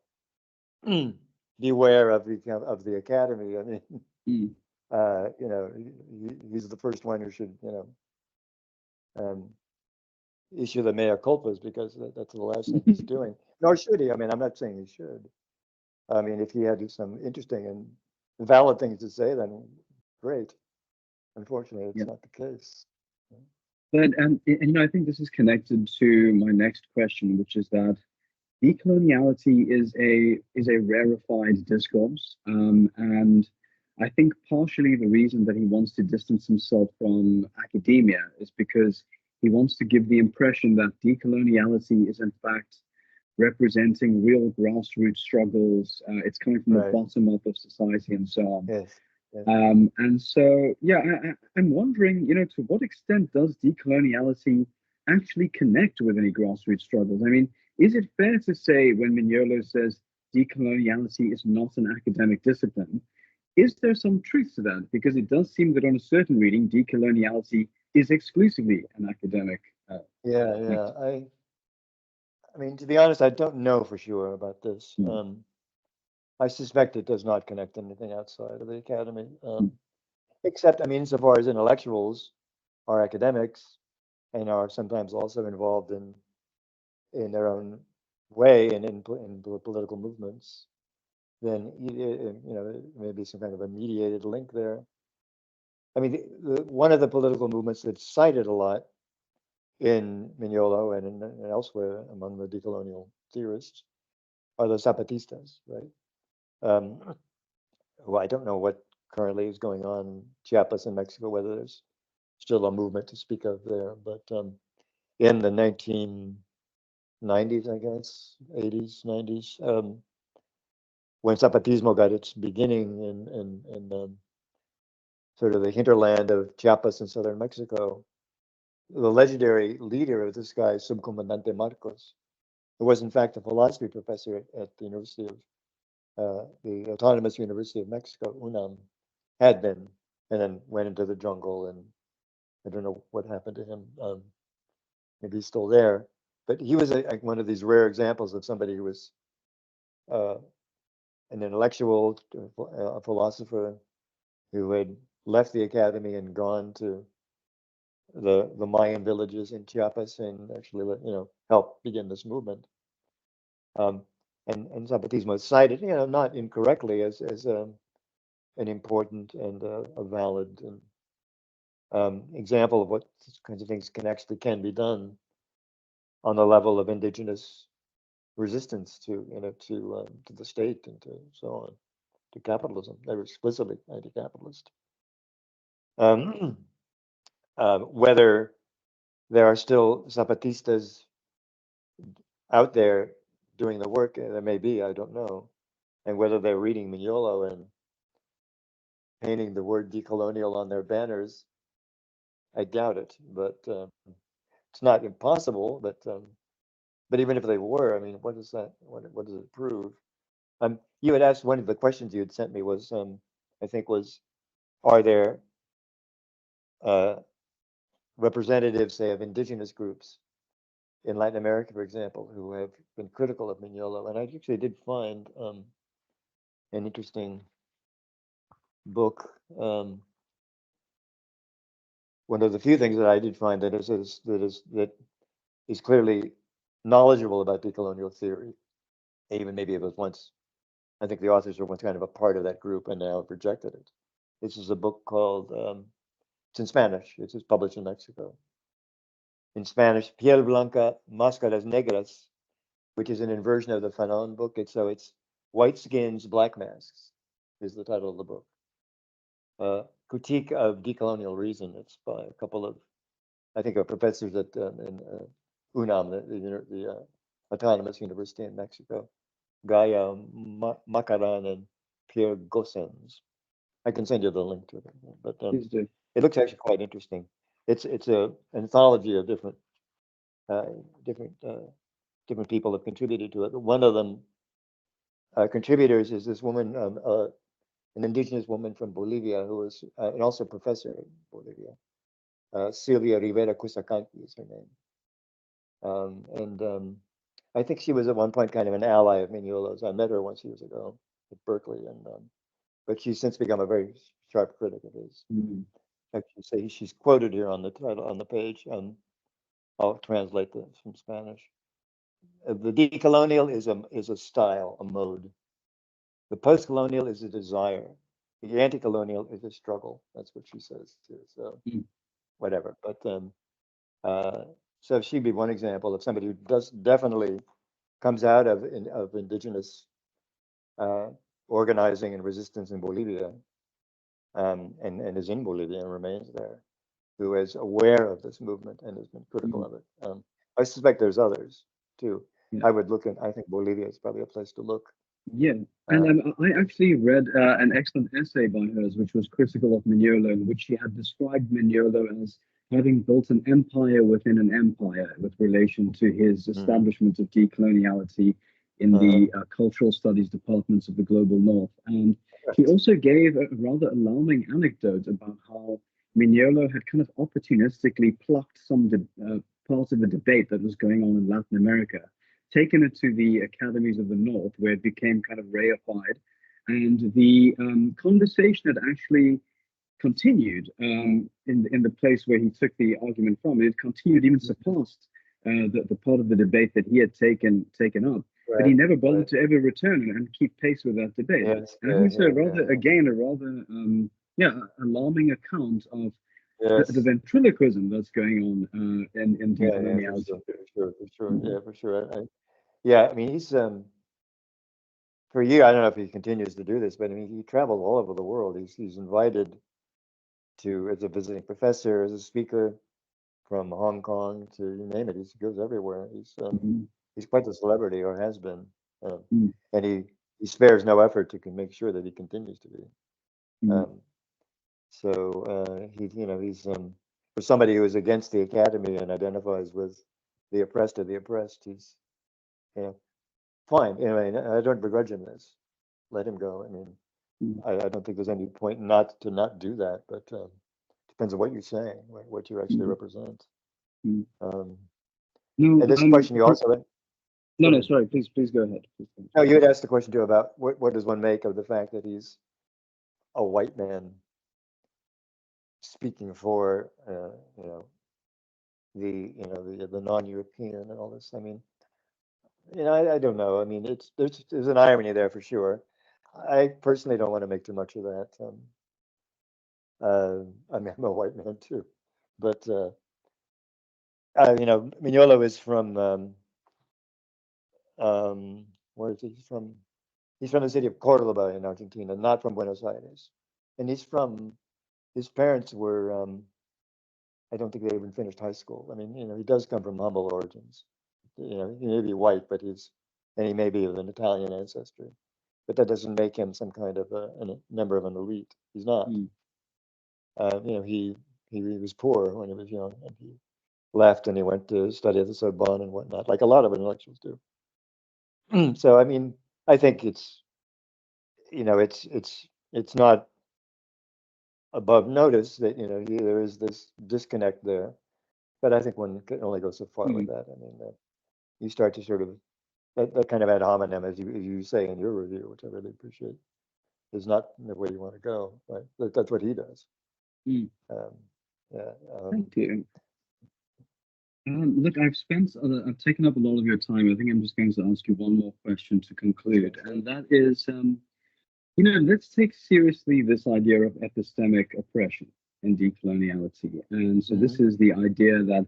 beware of the academy," I mean, mm, he's the first one who should, um, issue the mea culpas because that's the last thing he's doing. Nor should he. I mean, I'm not saying he should. I mean, if he had some interesting and valid things to say, then great. Unfortunately, yeah. it's not the case. But I think this is connected to my next question, which is that decoloniality is a rarefied discourse, and I think partially the reason that he wants to distance himself from academia is because he wants to give the impression that decoloniality is in fact representing real grassroots struggles. It's coming from the Right. bottom up of society and so on. Yes. Yes. And so, yeah, I'm wondering, to what extent does decoloniality actually connect with any grassroots struggles? I mean, is it fair to say when Mignolo says decoloniality is not an academic discipline, is there some truth to that? Because it does seem that on a certain reading, decoloniality is exclusively an academic Yeah. Yeah. practice. I mean, to be honest, I don't know for sure about this. Mm, I suspect it does not connect anything outside of the academy, mm, except, I mean, insofar as intellectuals are academics and are sometimes also involved in their own way and in political movements, then maybe some kind of a mediated link there. I mean, one of the political movements that's cited a lot in Mignolo and elsewhere among the decolonial theorists are the Zapatistas, right? Um, well, I don't know what currently is going on in Chiapas in Mexico, whether there's still a movement to speak of there, but in the 1990s, I guess, 80s, 90s, when Zapatismo got its beginning in sort of the hinterland of Chiapas in southern Mexico, the legendary leader of this guy, Subcomandante Marcos, who was in fact a philosophy professor at the University of the Autonomous University of Mexico, UNAM, had been, and then went into the jungle, and I don't know what happened to him. Maybe he's still there, but he was one of these rare examples of somebody who was an intellectual, a philosopher who had left the academy and gone to the Mayan villages in Chiapas and actually, helped begin this movement. And Zapatismo is cited, not incorrectly as an important and a valid example of what kinds of things can be done on the level of indigenous resistance to the state and to so on, to capitalism. They were explicitly anti-capitalist. Whether there are still Zapatistas out there doing the work, there may be, I don't know, and whether they're reading Mignolo and painting the word decolonial on their banners, I doubt it. But it's not impossible. But even if they were, I mean, what does that? What does it prove? You had asked, one of the questions you had sent me was, I think, was, are there representatives, say, of indigenous groups in Latin America, for example, who have been critical of Mignolo? And I actually did find an interesting book. One of the few things that I did find that is clearly knowledgeable about decolonial theory. Even maybe it was once, I think the authors were once kind of a part of that group and now have rejected it. This is a book called, it's in Spanish, it's published in Mexico. In Spanish, Piel Blanca, Máscaras Negras, which is an inversion of the Fanon book. It's White Skins, Black Masks is the title of the book. Critique of Decolonial Reason. It's by a couple of, I think, professors at in UNAM, the Autonomous University in Mexico, Gaia Macaran and Pierre Gossens. I can send you the link to it, but it looks actually quite interesting. It's an anthology of different people have contributed to it. One of them contributors is this woman, an indigenous woman from Bolivia, who is and also a professor in Bolivia. Silvia Rivera Cusacanqui is her name. And I think she was at one point kind of an ally of Mignolo's. I met her once years ago at Berkeley, and but she's since become a very sharp critic of his. Actually, she's quoted here on the title on the page. I'll translate this from Spanish. The decolonial is a style, a mode. The post-colonial is a desire. The anti-colonial is a struggle. That's what she says too. So whatever. But so she'd be one example of somebody who definitely comes out of indigenous organizing and resistance in Bolivia, and is in Bolivia and remains there, who is aware of this movement and has been critical of it. I suspect there's others too. I would look at. I think Bolivia is probably a place to look. Yeah, and I actually read an excellent essay by hers, which was critical of Mignolo, in which she had described Mignolo as having built an empire within an empire with relation to his establishment of decoloniality in the cultural studies departments of the global north. And she also gave a rather alarming anecdote about how Mignolo had kind of opportunistically plucked some part of a debate that was going on in Latin America, taken it to the academies of the North, where it became kind of reified. And the conversation had actually continued in the place where he took the argument from. It continued, even surpassed the part of the debate that he had taken up. Right. But he never bothered to ever return and keep pace with that debate. Yes, and he's a rather alarming account of the ventriloquism that's going on in decoloniality. For sure. I mean, he's for a year. I don't know if he continues to do this, but I mean, he traveled all over the world. He's invited to as a visiting professor, as a speaker, from Hong Kong to you name it. He goes everywhere. He's quite the celebrity, or has been, and he spares no effort to make sure that he continues to be. So he's for somebody who is against the academy and identifies with the oppressed or the oppressed. He's fine. I don't begrudge him this. Let him go. I mean, I don't think there's any point not to do that, but depends on what you're saying, what you actually represent. And this question you also No, Go no, ahead. sorry. Please go ahead. Please go ahead. No, you had asked the question too about what does one make of the fact that he's a white man speaking for the non-European and all this. I mean, I don't know. I mean, there's an irony there for sure. I personally don't want to make too much of that. I mean, I'm a white man too, but Mignolo is from where is he? He's from the city of Cordoba in Argentina, not from Buenos Aires, and his parents were. I don't think they even finished high school. I mean, he does come from humble origins. He may be white, but he may be of an Italian ancestry, but that doesn't make him some kind of a member of an elite. He's not. He was poor when he was young, and he left and he went to study at the Sorbonne and whatnot, like a lot of intellectuals do. So I mean, I think it's not above notice that there is this disconnect there, but I think one can only go so far with that. I mean, you start to sort of that kind of ad hominem, as you say in your review, which I really appreciate, is not the way you want to go. Right? That's what he does. Thank you. Look, I've taken up a lot of your time. I think I'm just going to ask you one more question to conclude, and that is, let's take seriously this idea of epistemic oppression in decoloniality. And so this is the idea that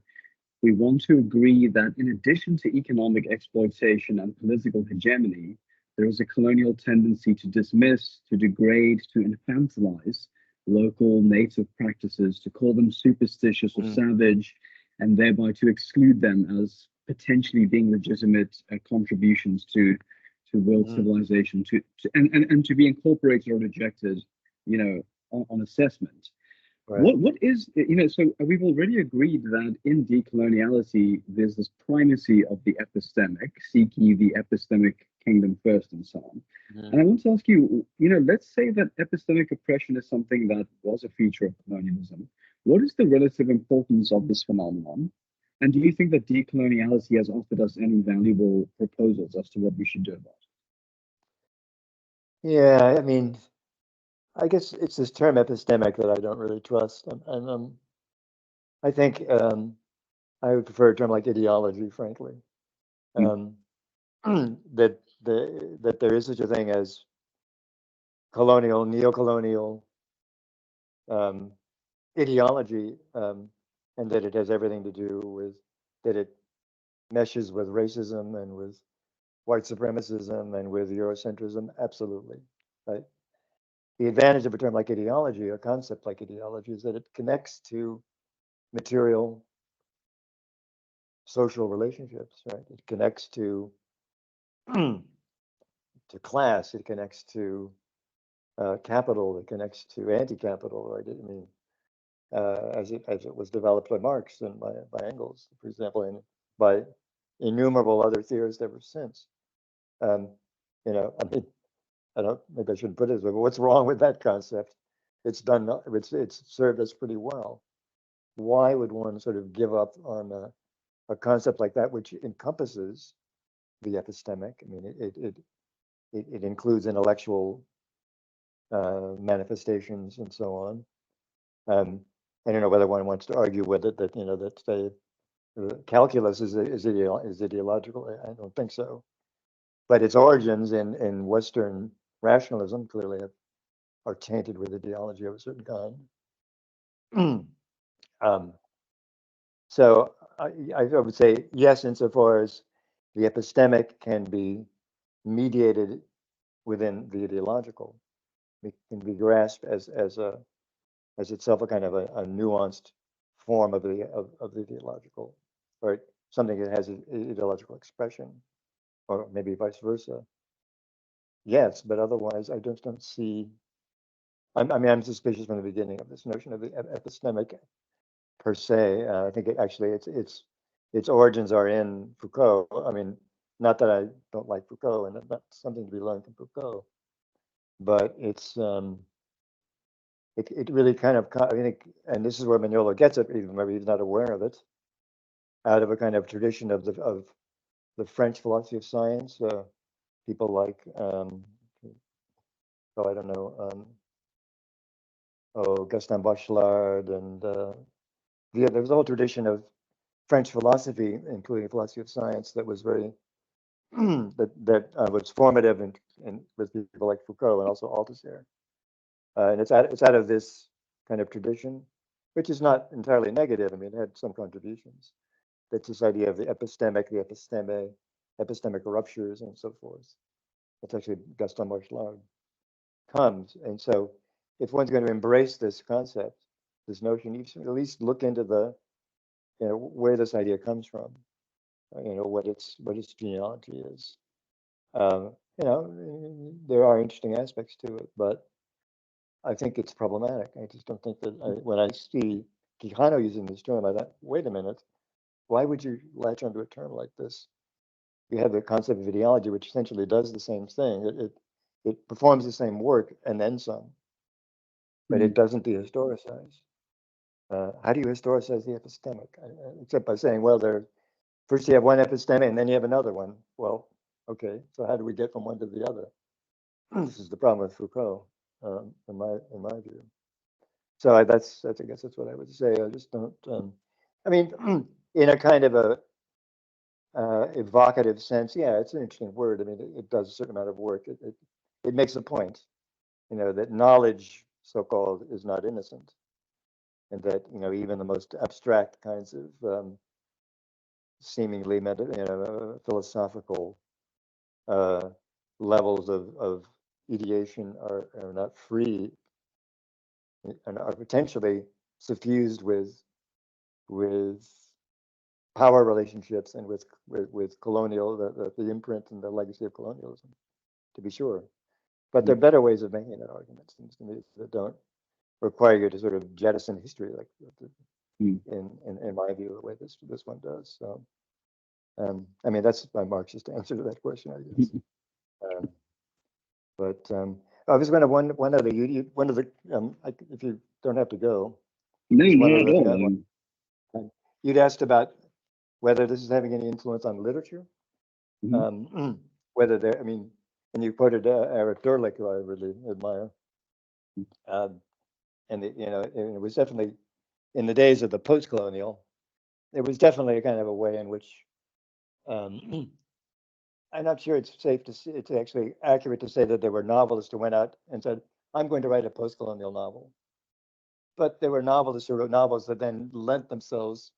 we want to agree that in addition to economic exploitation and political hegemony, there is a colonial tendency to dismiss, to degrade, to infantilize local native practices, to call them superstitious or savage, and thereby to exclude them as potentially being legitimate contributions to world civilization, and to be incorporated or rejected, on assessment. Right. What is, so we've already agreed that in decoloniality, there's this primacy of the epistemic, seeking the epistemic kingdom first and so on. And I want to ask you, let's say that epistemic oppression is something that was a feature of colonialism. What is the relative importance of this phenomenon? And do you think that decoloniality has offered us any valuable proposals as to what we should do about it? Yeah, I mean, I guess it's this term epistemic that I don't really trust. I think I would prefer a term like ideology, frankly. That there is such a thing as colonial, neo-colonial ideology, and that it has everything to do with that it meshes with racism and with white supremacism and with Eurocentrism. Absolutely, right. The advantage of a term like ideology, a concept like ideology, is that it connects to material social relationships, right? It connects to class, it connects to capital, it connects to anti-capital, right? I mean, as it was developed by Marx and by Engels, for example, and by innumerable other theorists ever since. I mean, maybe I shouldn't put it this way, but what's wrong with that concept? It's served us pretty well. Why would one sort of give up on a concept like that, which encompasses the epistemic? I mean, it includes intellectual manifestations and so on. I don't know whether one wants to argue with it that that say calculus is ideological. I don't think so, but its origins in Western rationalism clearly are tainted with ideology of a certain kind. So I would say yes, insofar as the epistemic can be mediated within the ideological, it can be grasped as itself a kind of a nuanced form of the ideological, or something that has an ideological expression, or maybe vice versa. Yes, but otherwise, I just don't see. I'm suspicious from the beginning of this notion of the epistemic per se. I think actually its origins are in Foucault. I mean, not that I don't like Foucault, and that's something to be learned from Foucault, but it really kind of, I think, and this is where Mignolo gets it, even maybe he's not aware of it, out of a kind of tradition of the French philosophy of science, people like, I don't know, Gaston Bachelard, and there was a whole tradition of French philosophy, including philosophy of science, that was very that was formative and with people like Foucault and also Althusser. And it's out of this kind of tradition, which is not entirely negative. I mean, it had some contributions. That's this idea of the epistemic, the episteme, epistemic ruptures, and so forth. That's actually Gaston Bachelard comes. And so if one's going to embrace this concept, this notion, you should at least look into the, where this idea comes from, what its genealogy is. There are interesting aspects to it, but I think it's problematic. I just don't think that when I see Quijano using this term, I thought, wait a minute, why would you latch onto a term like this? You have the concept of ideology, which essentially does the same thing. It performs the same work and then some, but it doesn't dehistoricize. How do you historicize the epistemic? Except by saying, well, first you have one epistemic and then you have another one. Well, okay, so how do we get from one to the other? This is the problem with Foucault, in my view. So I guess that's what I would say. I just don't. I mean, in a kind of a evocative sense, yeah, it's an interesting word. I mean, it does a certain amount of work. It makes a point, that knowledge, so-called, is not innocent, and that even the most abstract kinds of seemingly philosophical levels of ideation are not free and are potentially suffused with power relationships and with colonial the imprint and the legacy of colonialism, to be sure. But there are better ways of making that argument, seems to me, that don't require you to sort of jettison history, like in my view, the way this one does. So, I mean, that's my Marxist answer to that question, I guess. But I was going to one of the if you don't have to go. No, not at all. You'd asked about whether this is having any influence on literature. Whether there, I mean, and you quoted Eric Durlick, who I really admire. And it was definitely in the days of the post-colonial, it was definitely a kind of a way in which I'm not sure it's safe to say, it's actually accurate to say that there were novelists who went out and said, I'm going to write a post-colonial novel. But there were novelists who wrote novels that then lent themselves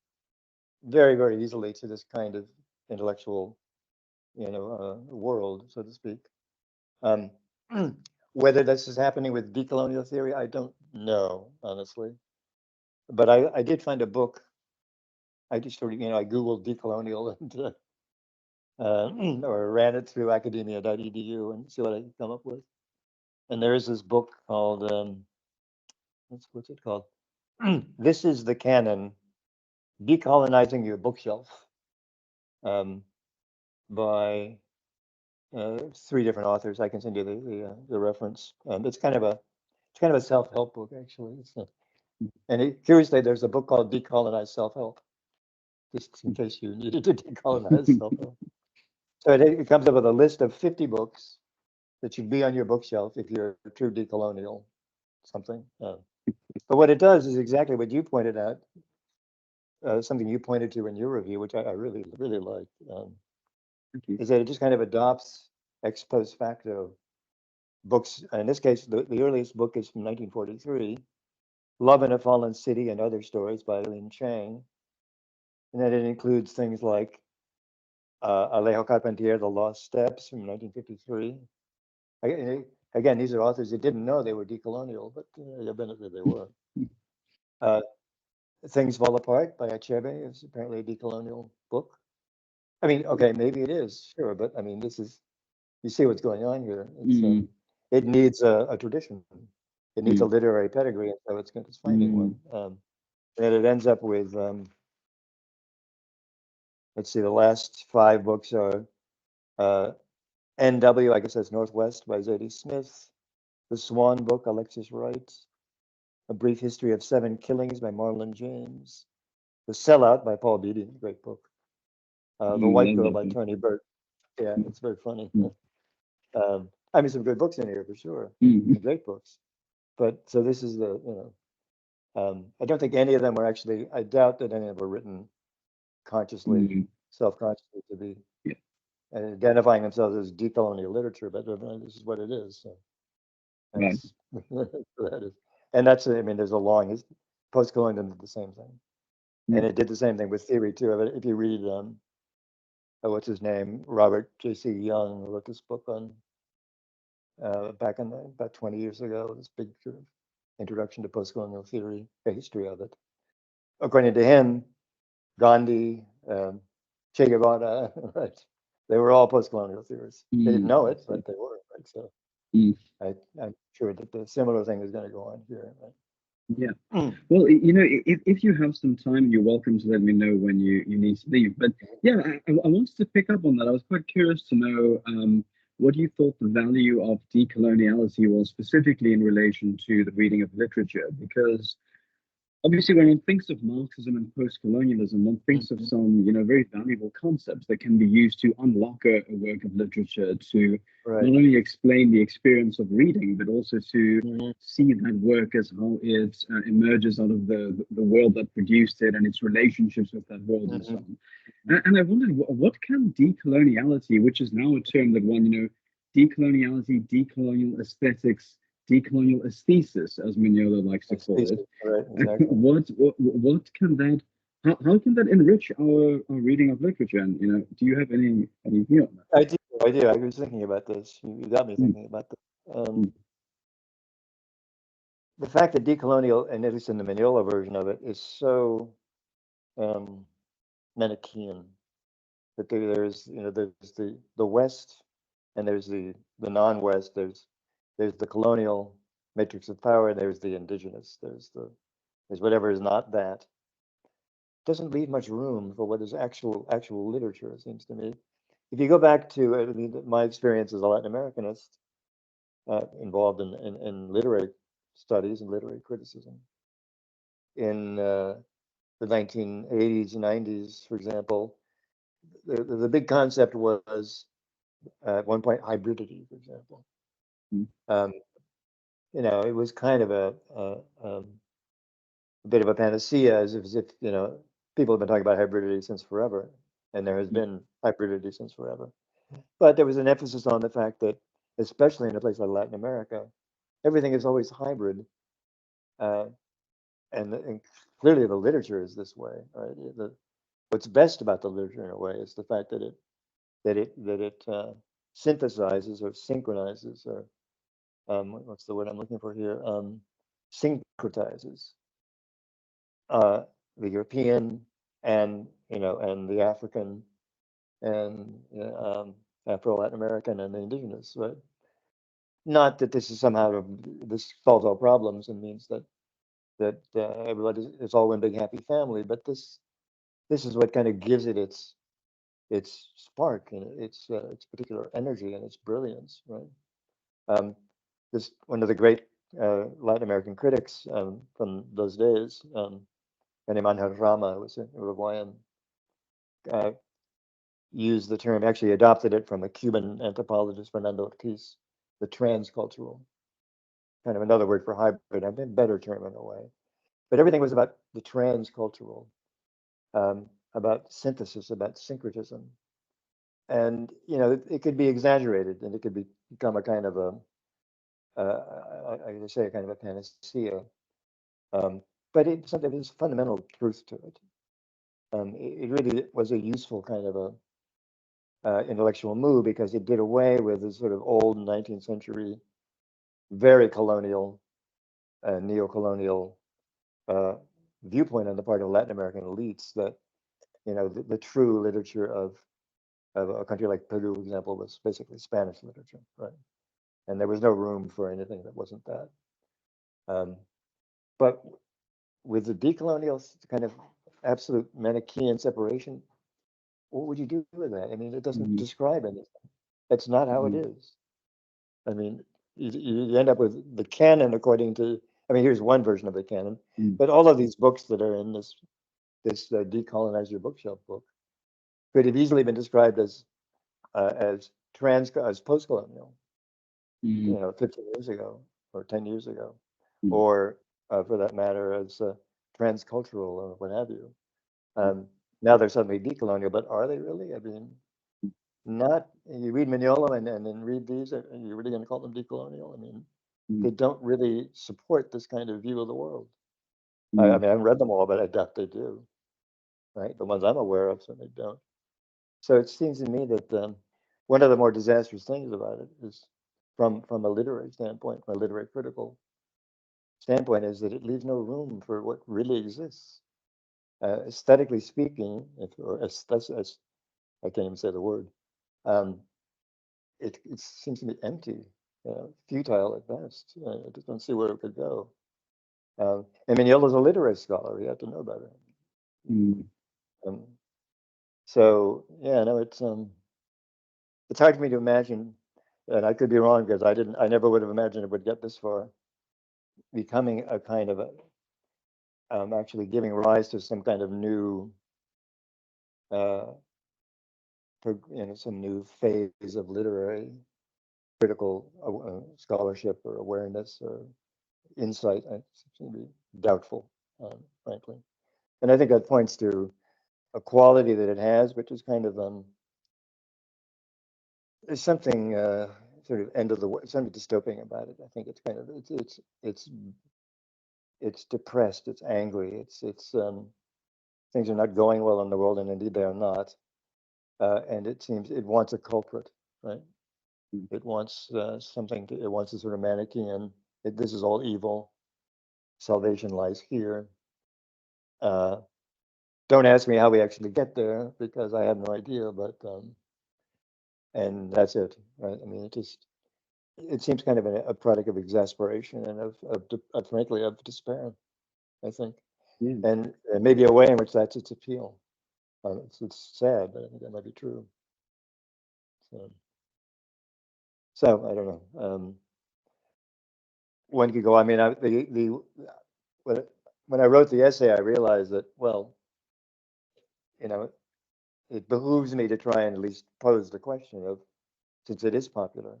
very, very easily to this kind of intellectual, world, so to speak. Whether this is happening with decolonial theory, I don't know, honestly. But I did find a book. I just sort of, I Googled decolonial and or ran it through academia.edu and see what I could come up with. And there is this book called, what's it called? This is the Canon, Decolonizing Your Bookshelf, by 3 different authors. I can send you the reference. It's kind of a self-help book, actually. Curiously, there's a book called Decolonize Self-Help, just in case you needed to decolonize self-help. So it comes up with a list of 50 books that should be on your bookshelf if you're a true decolonial something. But what it does is exactly what you pointed out, something you pointed to in your review, which I really, really like, is that it just kind of adopts ex post facto books. In this case, the earliest book is from 1943, Love in a Fallen City and Other Stories by Lin Chang. And then it includes things like Alejo Carpentier, The Lost Steps from 1953. Again, these are authors that didn't know they were decolonial, but evidently they were. Things Fall Apart by Achebe is apparently a decolonial book. I mean, okay, maybe it is, sure, but I mean, you see what's going on here. It needs a tradition. It needs a literary pedigree, and so it's finding one. And it ends up with, let's see, the last 5 books are NW, I guess that's Northwest by Zadie Smith, The Swan Book, Alexis Wright, A Brief History of 7 Killings by Marlon James, The Sellout by Paul Beatty, great book, The White Girl Love by that Tony Burt. Yeah, it's very funny. book. I mean, some good books in here for sure, great books. But so this is the, I don't think any of them were actually, I doubt that any of them were written consciously, self-consciously to be Yeah. identifying themselves as decolonial literature, but this is what it is. So Right. that's that is, and that's, I mean, there's a long, post-colonialism did the same thing, and it did the same thing with theory too. If you read, what's his name, Robert J.C. Young wrote this book on back in about 20 years ago, this big sort of introduction to post-colonial theory, a history of it. According to him, Gandhi, Che Guevara, right? They were all post-colonial theorists. They didn't know it, but they were, right? So I'm sure that the similar thing is going to go on here, right? Yeah. Well, you know, if you have some time, you're welcome to let me know when you need to leave. But yeah, I wanted to pick up on that. I was quite curious to know what you thought the value of decoloniality was specifically in relation to the reading of literature, because obviously, when one thinks of Marxism and post-colonialism, one thinks of some, you know, very valuable concepts that can be used to unlock a work of literature to not only explain the experience of reading, but also to see that work as how it emerges out of the world that produced it and its relationships with that world and so on. And I wondered, what can decoloniality, which is now a term that one, you know, decoloniality, decolonial aesthetics, decolonial aesthesis, as Mignolo likes to call it. Right, exactly. What can that, how can that enrich our reading of literature? And you know, do you have any view on that? I do. I was thinking about this. You got me thinking about this. The fact that decolonial, and at least in the Mignolo version of it, is so Manichaean that there's, you know, there's the West and there's the non-West. There's the colonial matrix of power. There's the indigenous. There's whatever is not that. Doesn't leave much room for what is actual literature, it seems to me. If you go back to my experience as a Latin Americanist, involved in literary studies and literary criticism, in the 1980s, 90s, for example, the big concept was at one point hybridity, for example. You know, it was kind of a bit of a panacea, as if, you know, people have been talking about hybridity since forever, and there has been hybridity since forever. But there was an emphasis on the fact that, especially in a place like Latin America, everything is always hybrid, and clearly the literature is this way. Right? What's best about the literature, in a way, is the fact that it synthesizes or synchronizes, or what's the word I'm looking for here? Syncretizes the European and, you know, and the African and Afro-Latin American and the indigenous, right? Not that this is somehow this solves all problems and means that everybody is all one big happy family, but this is what kind of gives it its spark and its particular energy and its brilliance, right? This one of the great Latin American critics from those days, Animan Rama, was a Uruguayan, used the term, actually adopted it from a Cuban anthropologist, Fernando Ortiz, the transcultural, kind of another word for hybrid, a better term in a way. But everything was about the transcultural, about synthesis, about syncretism. And, you know, it could be exaggerated and it could become a kind of I say, a kind of a panacea. But there's fundamental truth to it. It really was a useful kind of a intellectual move, because it did away with this sort of old 19th century, very colonial, neo-colonial viewpoint on the part of Latin American elites that, you know, the true literature of a country like Peru, for example, was basically Spanish literature, right? And there was no room for anything that wasn't that. But with the decolonial kind of absolute Manichaean separation, what would you do with that? I mean, it doesn't describe anything. That's not how it is. I mean, you end up with the canon according to, I mean, here's one version of the canon, but all of these books that are in this Decolonize Your Bookshelf book could have easily been described as post-colonial, Mm, 15 years ago or 10 years ago, mm, or for that matter, as transcultural or what have you. Now they're suddenly decolonial, but are they really? I mean, not. You read Mignolo and then read these, are you really going to call them decolonial? I mean, mm, they don't really support this kind of view of the world. I mm, mean, I haven't read them all, but I doubt they do. Right? The ones I'm aware of certainly don't. So it seems to me that one of the more disastrous things about it is, from a literary standpoint, from a literary critical standpoint, is that it leaves no room for what really exists. Aesthetically speaking, I can't even say the word. Um, it seems to be empty, futile at best. I just don't see where it could go. And Mignolo's a literary scholar; he had to know better. mm. Um, so yeah, no, it's hard for me to imagine, and I could be wrong because I never would have imagined it would get this far, becoming a kind of actually giving rise to some kind of new, uh, some new phase of literary critical scholarship or awareness or insight. I seem to be doubtful, frankly, and I think that points to a quality that it has, which is kind of there's something sort of end of the world, something dystopian about it. I think it's kind of it's depressed, it's angry, it's things are not going well in the world, and indeed they are not. And it seems it wants a culprit, right? It wants it wants a sort of Manichaean. This is all evil. Salvation lies here. Uh, don't ask me how we actually get there because I have no idea. But and that's it, right? I mean, it seems kind of a product of exasperation and frankly of despair, I think, Yeah. and maybe a way in which that's its appeal. It's sad, but I think that might be true. So I don't know. When could go? I mean, when when I wrote the essay, I realized that, well, you know, it behooves me to try and at least pose the question of, since it is popular.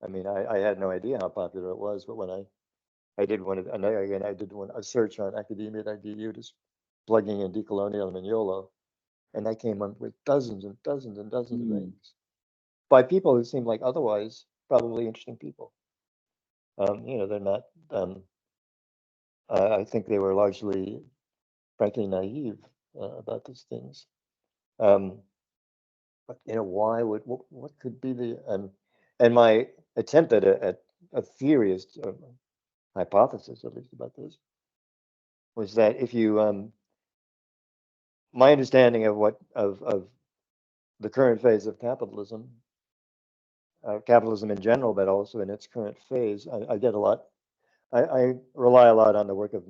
I mean, I had no idea how popular it was, but when I did one, and again, I did a search on academia.edu, just plugging in decolonial and Mignolo, and I came up with dozens and dozens and dozens of Mm, things by people who seemed like otherwise probably interesting people. They're not. I think they were largely, frankly, naive about these things. But why what could be and my attempt at a theorist hypothesis, at least about this, was that if you my understanding of of the current phase of capitalism, capitalism in general, but also in its current phase, I get a lot. I rely a lot on the work of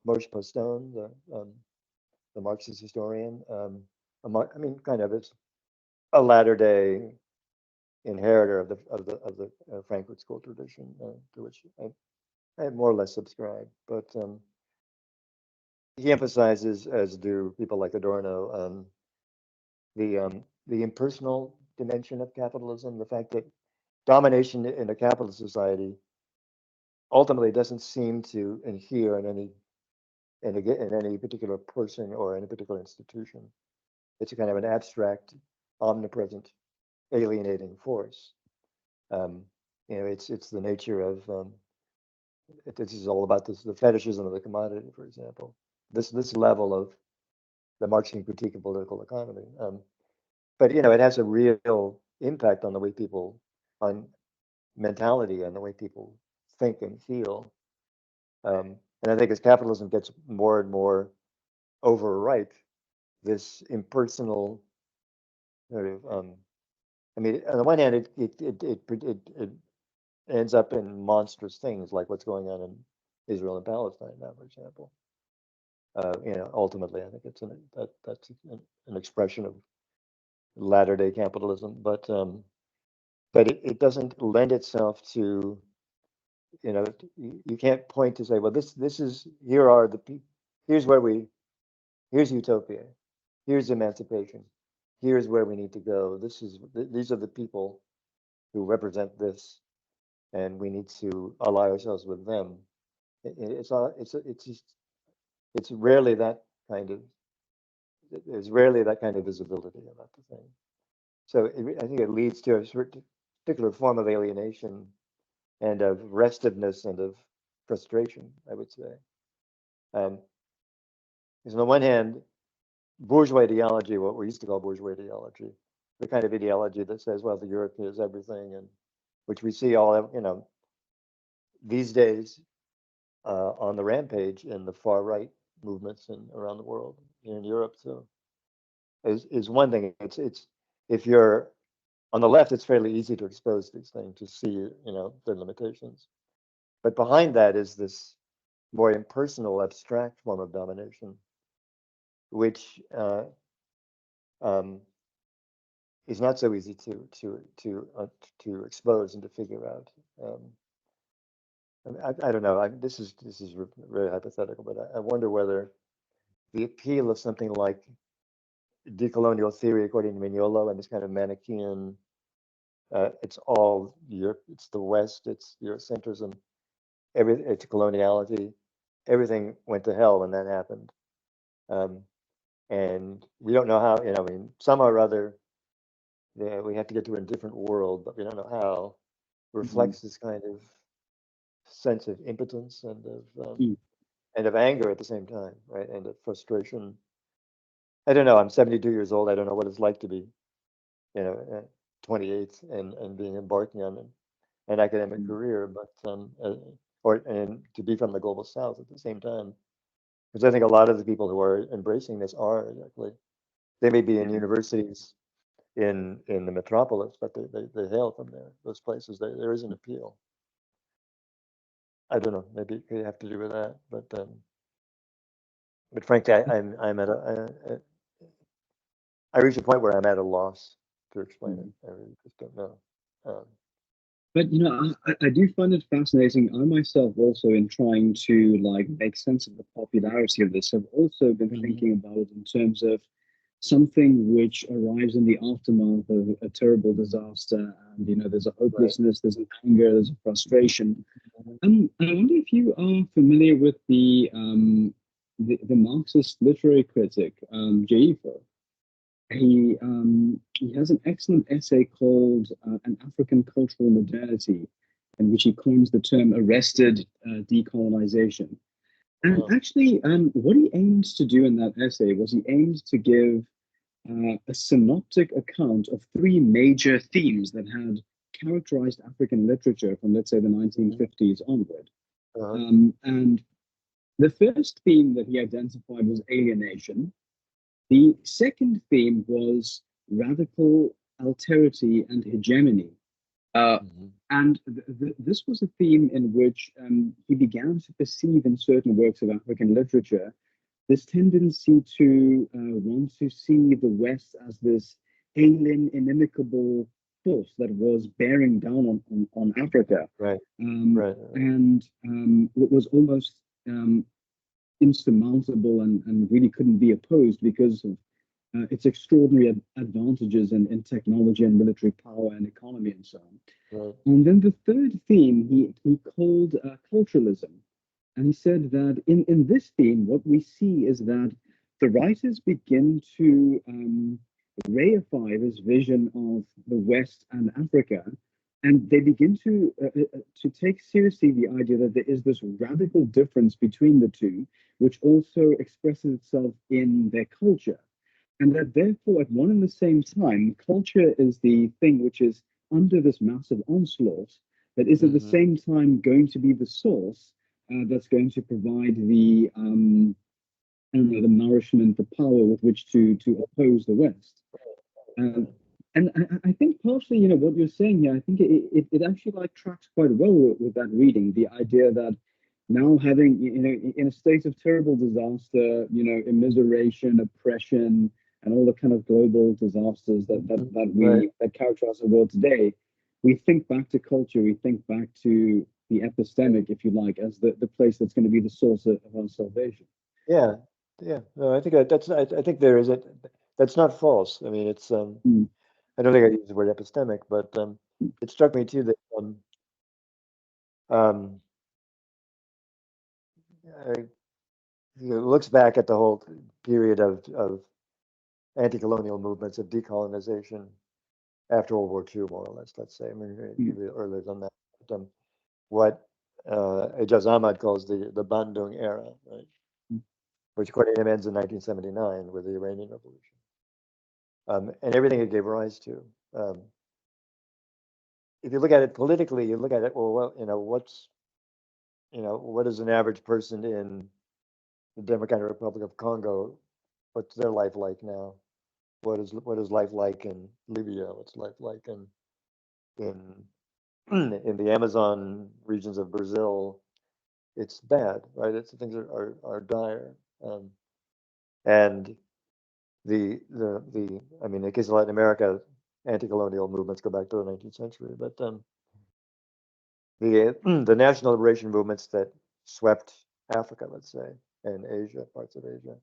Moshe Postone, the Marxist historian. I mean, kind of it's a latter day inheritor of the Frankfurt School tradition, to which I more or less subscribe. But he emphasizes, as do people like Adorno, the impersonal dimension of capitalism, the fact that domination in a capitalist society ultimately doesn't seem to adhere in any particular person or in a particular institution. It's a kind of an abstract, omnipresent, alienating force. Um, it's the nature of this is all about the fetishism of the commodity, for example. This level of the Marxian critique of political economy. But it has a real impact on the way people, on mentality and the way people think and feel. And I think as capitalism gets more and more overripe, this impersonal sort of, I mean, on the one hand, it ends up in monstrous things like what's going on in Israel and Palestine now, for example. Ultimately, I think that's an expression of latter day capitalism, but it doesn't lend itself to, you can't point to say, well, this is here's where here's utopia, here's emancipation, here's where we need to go. These are the people who represent this, and we need to ally ourselves with them. It's rarely that kind of there's rarely that kind of visibility about the thing. So I think it leads to a particular form of alienation and of restiveness and of frustration, I would say. Because on the one hand, bourgeois ideology, what we used to call bourgeois ideology, the kind of ideology that says, well, the Europe is everything, and which we see all, these days on the rampage in the far right movements around the world, in Europe. So is one thing. It's if you're on the left, it's fairly easy to expose these things, to see, their limitations. But behind that is this more impersonal, abstract form of domination, which is not so easy to expose and to figure out. I don't know. This is really hypothetical, but I wonder whether the appeal of something like decolonial theory, according to Mignolo, and this kind of Manichaean, it's all Europe, it's the West, it's Eurocentrism, it's coloniality, everything went to hell when that happened. And we don't know how, somehow or other, we have to get to a different world, but we don't know how. Reflects this kind of sense of impotence and of anger at the same time, right? And of frustration. I don't know. I'm 72 years old. I don't know what it's like to be, 28 and being embarking on an academic career, but and to be from the global South at the same time, because I think a lot of the people who are embracing this are exactly. They may be in universities in the metropolis, but they hail from there. Those places, there is an appeal. I don't know. Maybe it could have to do with that, but frankly, I'm at I reach a point where I'm at a loss to explain it. I really just don't know. But I do find it fascinating. I myself also, in trying to make sense of the popularity of this, have also been thinking about it in terms of something which arrives in the aftermath of a terrible disaster, and there's a hopelessness, there's an anger, there's a frustration. And I wonder if you are familiar with the Marxist literary critic, Jaifo. He has an excellent essay called An African Cultural Modernity, in which he coins the term arrested decolonization. And actually, what he aimed to do in that essay was he aimed to give a synoptic account of three major themes that had characterized African literature from, let's say, the 1950s onward. And the first theme that he identified was alienation. The second theme was radical alterity and hegemony. And this was a theme in which he began to perceive in certain works of African literature this tendency to want to see the West as this alien, inimicable force that was bearing down on Africa. And it was almost insurmountable and really couldn't be opposed because of its extraordinary advantages in technology and military power and economy and so on. And then the third theme he called culturalism. And he said that in this theme, what we see is that the writers begin to reify this vision of the West and Africa, and they begin to take seriously the idea that there is this radical difference between the two, which also expresses itself in their culture. And that therefore, at one and the same time, culture is the thing which is under this massive onslaught, that is at the same time going to be the source that's going to provide the the nourishment, the power with which to oppose the West. And I think partially, what you're saying here, I think it actually tracks quite well with that reading. The idea that now having, in a state of terrible disaster, immiseration, oppression, and all the kind of global disasters that characterize the world today, we think back to culture, we think back to the epistemic, if you like, as the place that's going to be the source of our salvation. Yeah. No, I think I think there is That's not false. I mean, it's Mm. I don't think I use the word epistemic, but it struck me too that um, it looks back at the whole period of anti-colonial movements of decolonization after World War II, more or less. Let's say, I mean, maybe earlier than that. But, what Ejaz Ahmad calls the Bandung era, right? Which according to him ends in 1979 with the Iranian Revolution, and everything it gave rise to. If you look at it politically, you look at it, well, what is an average person in the Democratic Republic of Congo? What's their life like now? What is life like in Libya? What's life like in in the Amazon regions of Brazil? It's bad, right? Things are dire, and I mean, in the case of Latin America, anti-colonial movements go back to the 19th century, but the national liberation movements that swept Africa, let's say, and Asia, parts of Asia,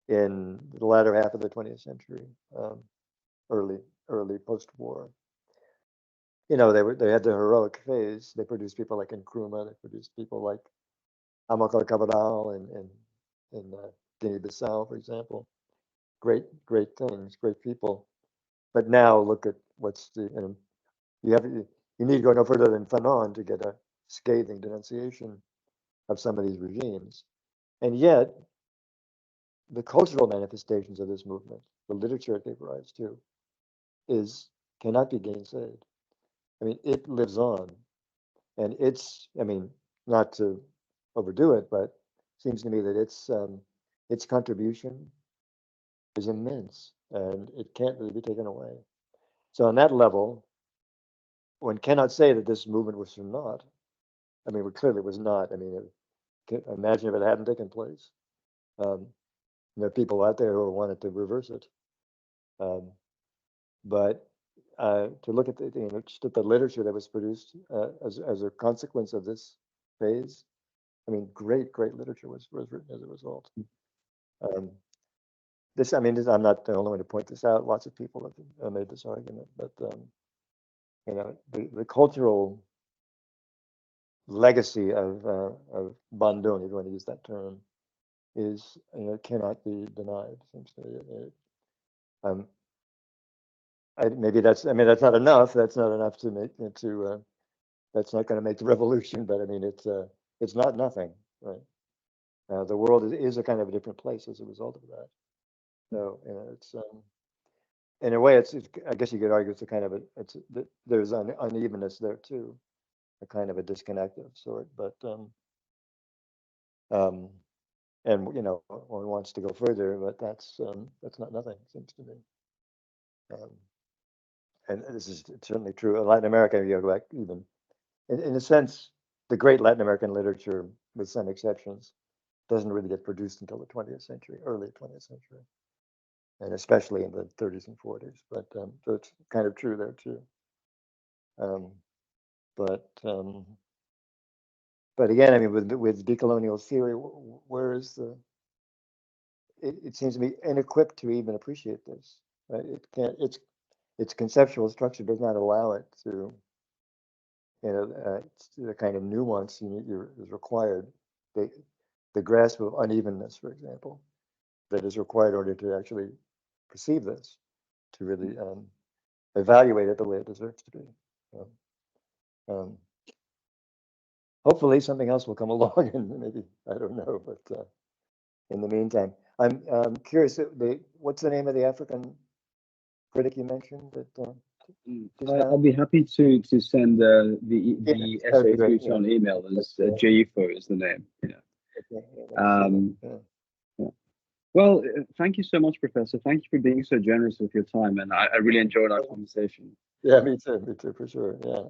in the latter half of the 20th century, early post-war. They had the heroic phase. They produced people like Nkrumah. They produced people like Amilcar Cabral in Guinea-Bissau, for example. Great things, great people. But now look at you need to go no further than Fanon to get a scathing denunciation of some of these regimes. And yet, the cultural manifestations of this movement, the literature it gave rise to, cannot be gainsaid. I mean, it lives on, and not to overdo it, but it seems to me that its contribution is immense, and it can't really be taken away. So on that level, one cannot say that this movement was for naught. I mean, it clearly was not. I mean, imagine if it hadn't taken place. There are people out there who wanted to reverse it. But to look at just at the literature that was produced as a consequence of this phase, I mean, great literature was written as a result. I'm not the only one to point this out. Lots of people have made this argument, but the cultural legacy of Bandung, if you want to use that term, is cannot be denied. Seems to me. Maybe that's not enough. That's not enough to make that's not going to make the revolution. But I mean, it's not nothing, right? The world is a kind of a different place as a result of that. So it's in a way, I guess you could argue it's a kind of there's unevenness there too, a kind of a disconnect of sort. But and one wants to go further, but that's not nothing. Seems to me. And this is certainly true in Latin America. You go back even, in a sense, the great Latin American literature, with some exceptions, doesn't really get produced until the 20th century, early 20th century, and especially in the 30s and 40s. But so it's kind of true there too. But again, I mean, with decolonial theory, where is it seems to be inequipped to even appreciate this. Right? It can't. Its conceptual structure does not allow it to, the kind of nuance is required. The grasp of unevenness, for example, that is required in order to actually perceive this, to really evaluate it the way it deserves to be. Hopefully, something else will come along, and maybe I don't know, but in the meantime, I'm curious. What's the name of the African critic you mentioned? I'll be happy to send the essay through to you on email. As Jaifo is the name. Yeah. Well, thank you so much, Professor. Thank you for being so generous with your time, and I really enjoyed our conversation. Yeah, me too, for sure. Yeah.